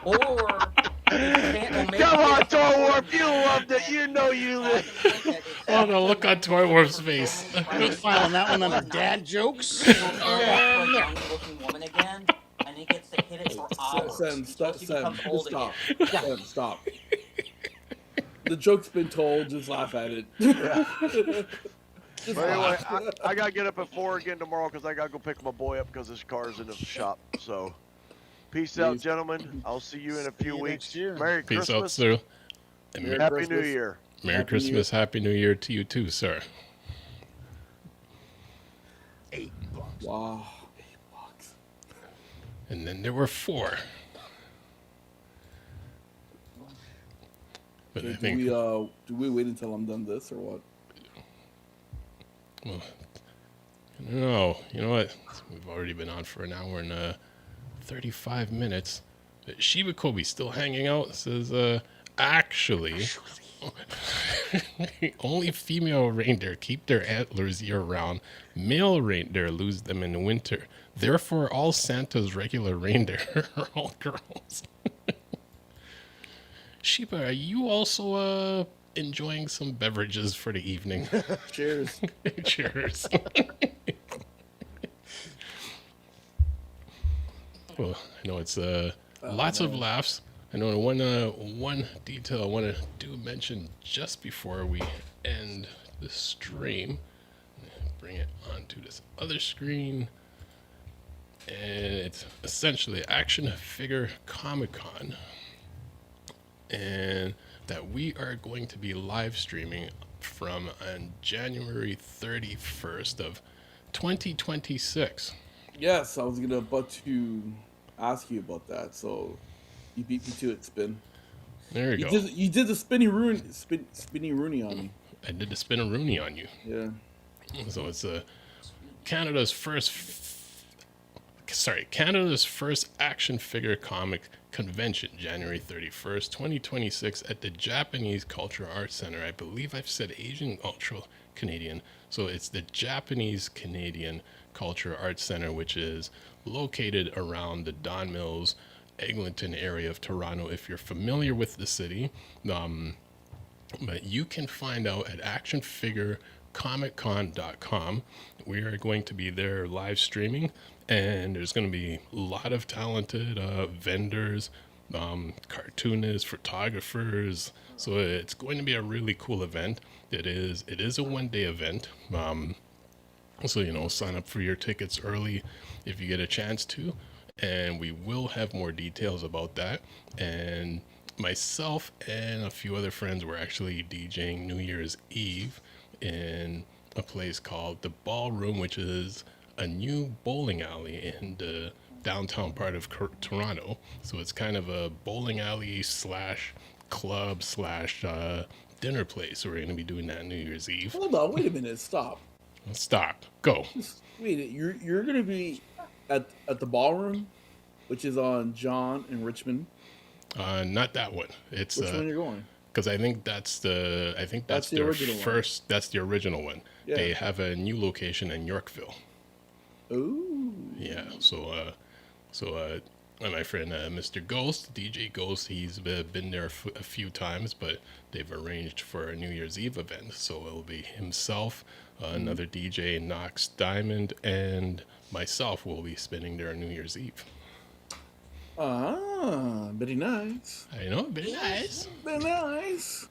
or Come on, Toy Warp, you loved it. You know you lived. Oh, the look on Toy Warp's face. Filing that one under dad jokes. young-looking woman again, and he gets to hit it for hours. Sam, stop. Until she becomes old Stop. again. Sam, stop. The joke's been told. Just laugh at it. But anyway, I got to get up at 4 again tomorrow because I got to go pick my boy up because his car's in the shop. So, peace out, gentlemen. I'll see you in a few you weeks. next year. Merry Peace out, Christmas. sir. And Merry Happy Christmas. New Year. Merry Happy Christmas, Happy New Year to you too, sir. $8. Wow. And then there were 4. But I think, Do we wait until I'm done this or what? well, no, you know what? We've already been on for an hour and 35 minutes. Shiba Kobe still hanging out. Says, actually, Only female reindeer keep their antlers year round. Male reindeer lose them in winter. Therefore, all Santa's regular reindeer are all girls. Sheba, are you also enjoying some beverages for the evening? Cheers. Cheers. Well, I know it's lots of laughs. I know one detail I want to do mention just before we end the stream. Bring it onto this other screen. And it's essentially Action Figure Comic Con. And that we are going to be live streaming from on January 31st of 2026. Yes, I was about to ask you about that. So you beat me to it, Spin. There you go. You did the spinny Rooney on me. I did the spin a Rooney on you. Yeah. So it's Canada's first action figure comic convention, January 31st, 2026 at the Japanese Cultural Arts Center. I believe I've said Asian Cultural Canadian. So it's the Japanese Canadian Cultural Arts Center, which is located around the Don Mills, Eglinton area of Toronto. If you're familiar with the city, but you can find out at actionfigurecomiccon.com. We are going to be there live streaming, and there's going to be a lot of talented vendors, cartoonists, photographers. So it's going to be a really cool event. It is a one-day event. So, sign up for your tickets early if you get a chance to. And we will have more details about that. And myself and a few other friends were actually DJing New Year's Eve in a place called The Ballroom, which is a new bowling alley in the downtown part of Toronto. So it's kind of a bowling alley / club / dinner place. So we're going to be doing that New Year's Eve. Hold on, wait a minute, stop. Stop. Go. Wait, you're gonna be at the Ballroom, which is on John and Richmond. Not that one. It's Which one you're going? because I think that's their original one. first. That's the original one. Yeah. They have a new location in Yorkville. Ooh. Yeah. So my friend Mr. Ghost, DJ Ghost, he's been there a few times, but they've arranged for a New Year's Eve event. So it'll be himself, another DJ, Knox Diamond, and myself will be spending there New Year's Eve. Ah, very nice. I know, very nice. Very nice.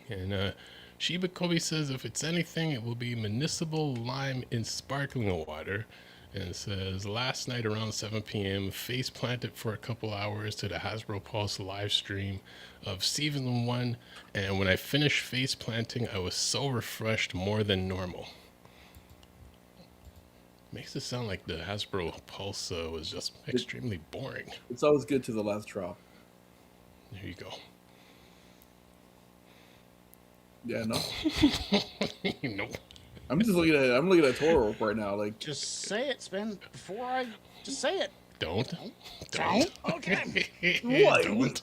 And Sheba Kobe says if it's anything, it will be municipal lime in sparkling water. And it says, last night around 7 p.m., face planted for a couple hours to the Hasbro Pulse live stream of Season 1. And when I finished face planting, I was so refreshed more than normal. Makes it sound like the Hasbro Pulse was just extremely boring. It's always good to the last drop. There you go. Yeah, no. Nope. I'm looking at Toro right now. Like, Just say it, Spin. Before I just say it. Don't. Okay. What? Don't.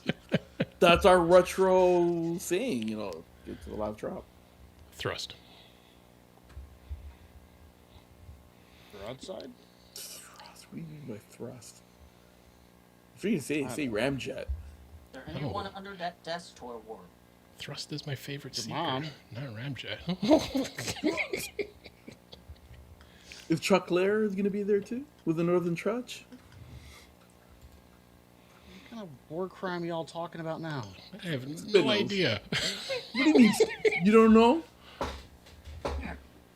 that's our retro saying, get to the last drop. Thrust. Broadside? Thrust. What do you mean by thrust? If you say ramjet. Is there anyone under that desk, Toy Ward? Thrust is my favorite Your seeker, mom. not Ramjet. Is Chuck Lair is going to be there too with the Northern Trudge? What kind of war crime y'all talking about now? I have no Spinels. idea. What do you mean? You don't know?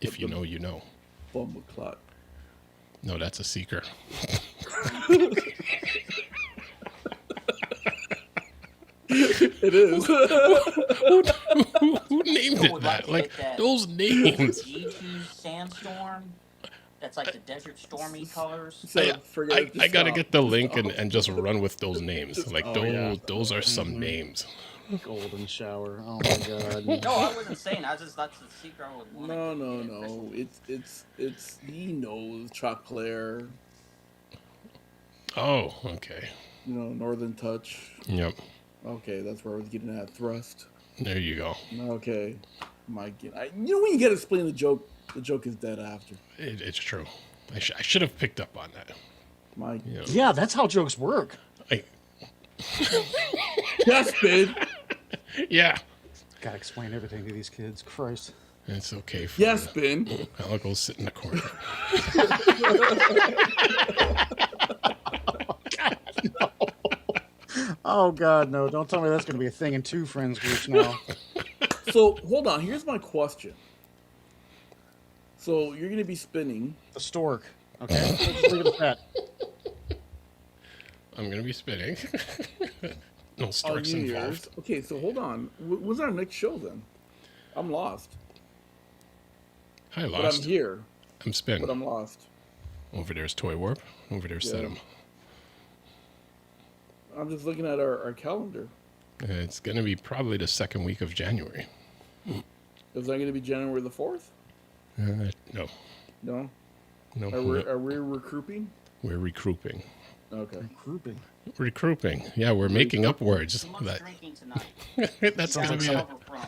If you know, you know. Bumbleclot. No, that's a seeker. It is. Who named Who it would that? to Like, get that those names. G2 Sandstorm? That's like the Desert Stormy colors. So forget it, I gotta stop. get the link and just run with those names. Like, yeah. those are some names. Golden shower. Oh my god. No, I wasn't saying. That's the secret I would want. No. It's he knows Chuck Lair. Oh, okay. Northern Touch. Yep. Okay, that's where I was getting at. Thrust. There you go. Okay. My God. You know when you get to explain the joke is dead after. It's true. I should have picked up on that. My You know, Yeah, that's how jokes work. yes, babe. Yeah. Gotta explain everything to these kids. Christ. It's okay. Yes, Ben. I'll go sit in the corner. Oh God, no! Don't tell me that's going to be a thing in 2 friends groups now. So hold on. Here's my question. So you're gonna be spinning. The stork. Okay, let's just leave it at that. I'm gonna be spinning. No on storks New involved. Year's. Okay, so hold on. When's our next show then? I'm lost. Hi, But lost. I'm here. I'm spinning. But I'm lost. Over there's Toy Warp. Over there's Yeah. Sedum. I'm just looking at our calendar. It's gonna be probably the second week of January. Is that going to be January the 4th? No, No. no, Are we recruiting? we're recruiting. Okay. Grouping. Recruiting. Yeah, we're making up words. Too much That, drinking tonight. that's gonna be a,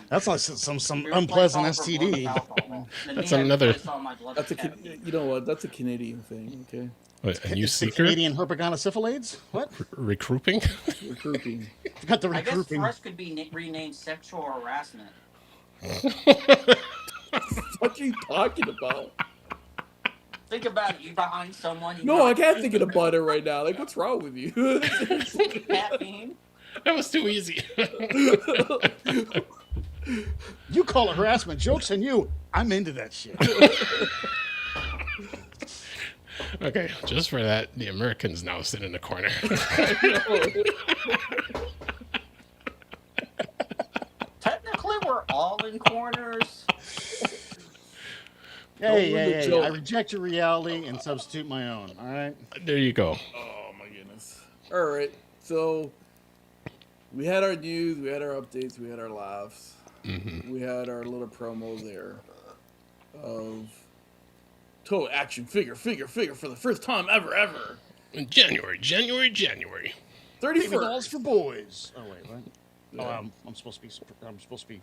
That's like some We unpleasant replaced all of her blood with STD. alcohol. And That's me, I another- replaced all my blood That's with a ketamine. you know what? That's a Canadian thing. Okay. a new It's the seeker. Canadian herpetogonosyphilades? What? Recruiting. Recruiting. Got the I guess regrouping. Fresh could be renamed sexual harassment. What are you talking about? Think about it. You behind someone. You No, got I can't think about it right now. Like, what's wrong with you? caffeine. That was too easy. You call it harassment. Joke's on you. I'm into that shit. Okay, just for that, the Americans now sit in the corner. Technically, we're all in corners. Hey, ruin hey, the hey. joke. I reject your reality and substitute my own. All right? There you go. Oh my goodness. All right. So we had our news, we had our updates, we had our laughs. We had our little promo there of toy action figure for the first time ever. In January. 30 31st. dolls for boys. Oh wait, what? Yeah. Oh, I'm supposed to be,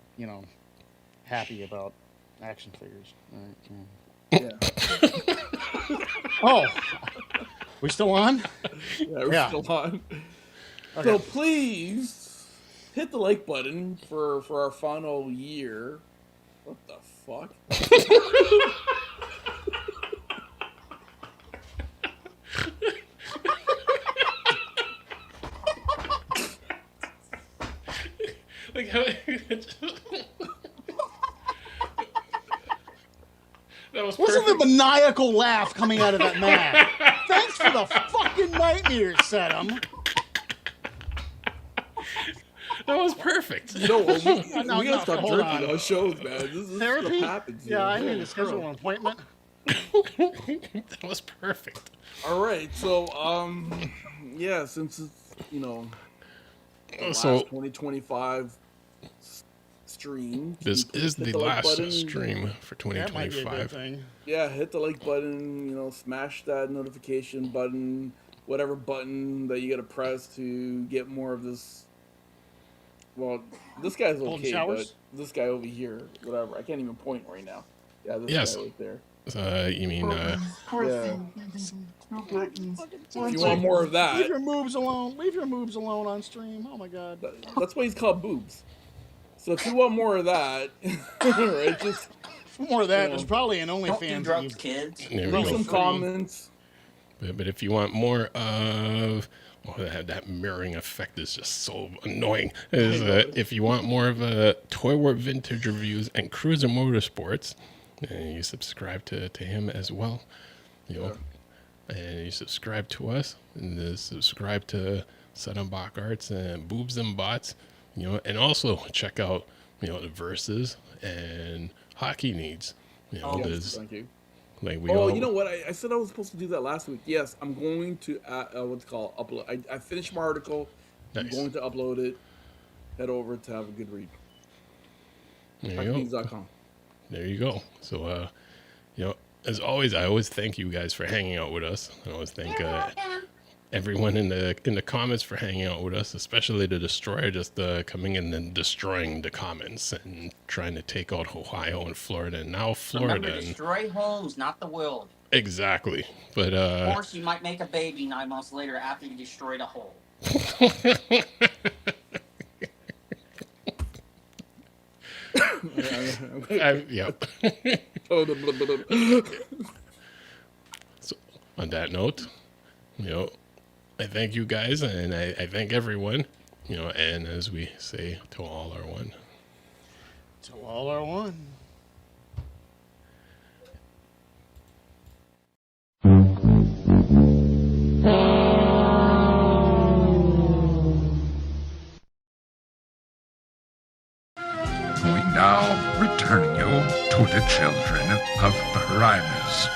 happy about action figures. All right, Yeah. Oh, we still on? Yeah, we're Yeah. still on. Okay. So please hit the like button for our final year. What the fuck? Like how that was Wasn't perfect. the maniacal laugh coming out of that man? Thanks for the fucking nightmare, Sedum. That was perfect. No, we No, gotta stop hold drinking on. on shows, man. This is Therapy? what happens. Yeah, I here. need to schedule an appointment. That was perfect. All right, so yeah, since it's the last So 2025 stream, this please is hit the like last button. stream for That might be a good 2025. thing. Yeah, hit the like button. Smash that notification button, whatever button that you gotta press to get more of this. Well, this guy's Golden okay, showers? but this guy over here, whatever. I can't even point right now. Yeah, this Yes. guy right there. You mean Yeah. Buttons. If you want more of Leave that, your moves alone. Leave your moves alone on stream. Oh my god. that's why he's called boobs. So if you want more of that, right, just For more of that, Yeah. there's probably an Don't do OnlyFans. drugs, kids. there we leave go. some free. comments. But if you want more of that mirroring effect is just so annoying. If you want more of Toy Warp vintage reviews and Cruiser Motorsports, you subscribe to him as well. And you subscribe to us, and subscribe to Suddenbach Arts and Boobs and Bots, and also check out the Versus and Hockey Needs. Oh, Yes, there's thank you. like we Oh, all, you know what? I said I was supposed to do that last week. Yes, I'm going to what's it called upload. I finished my article. I'm Nice. going to upload it. Head over to have a good read. There you go. Hockeynews.com. There you go. So, as always, I always thank you guys for hanging out with us. I always thank everyone in the comments for hanging out with us, especially the Destroyer, just coming in and destroying the comments and trying to take out Ohio and Florida, and now Florida. Remember, destroy homes, not the world. Exactly, but Of course, you might make a baby 9 months later after you destroyed a hole. Yep. So, on that note, I thank you guys, and I thank everyone, and as we say, to all are one. To all are one. We now return you to the Children of Primus.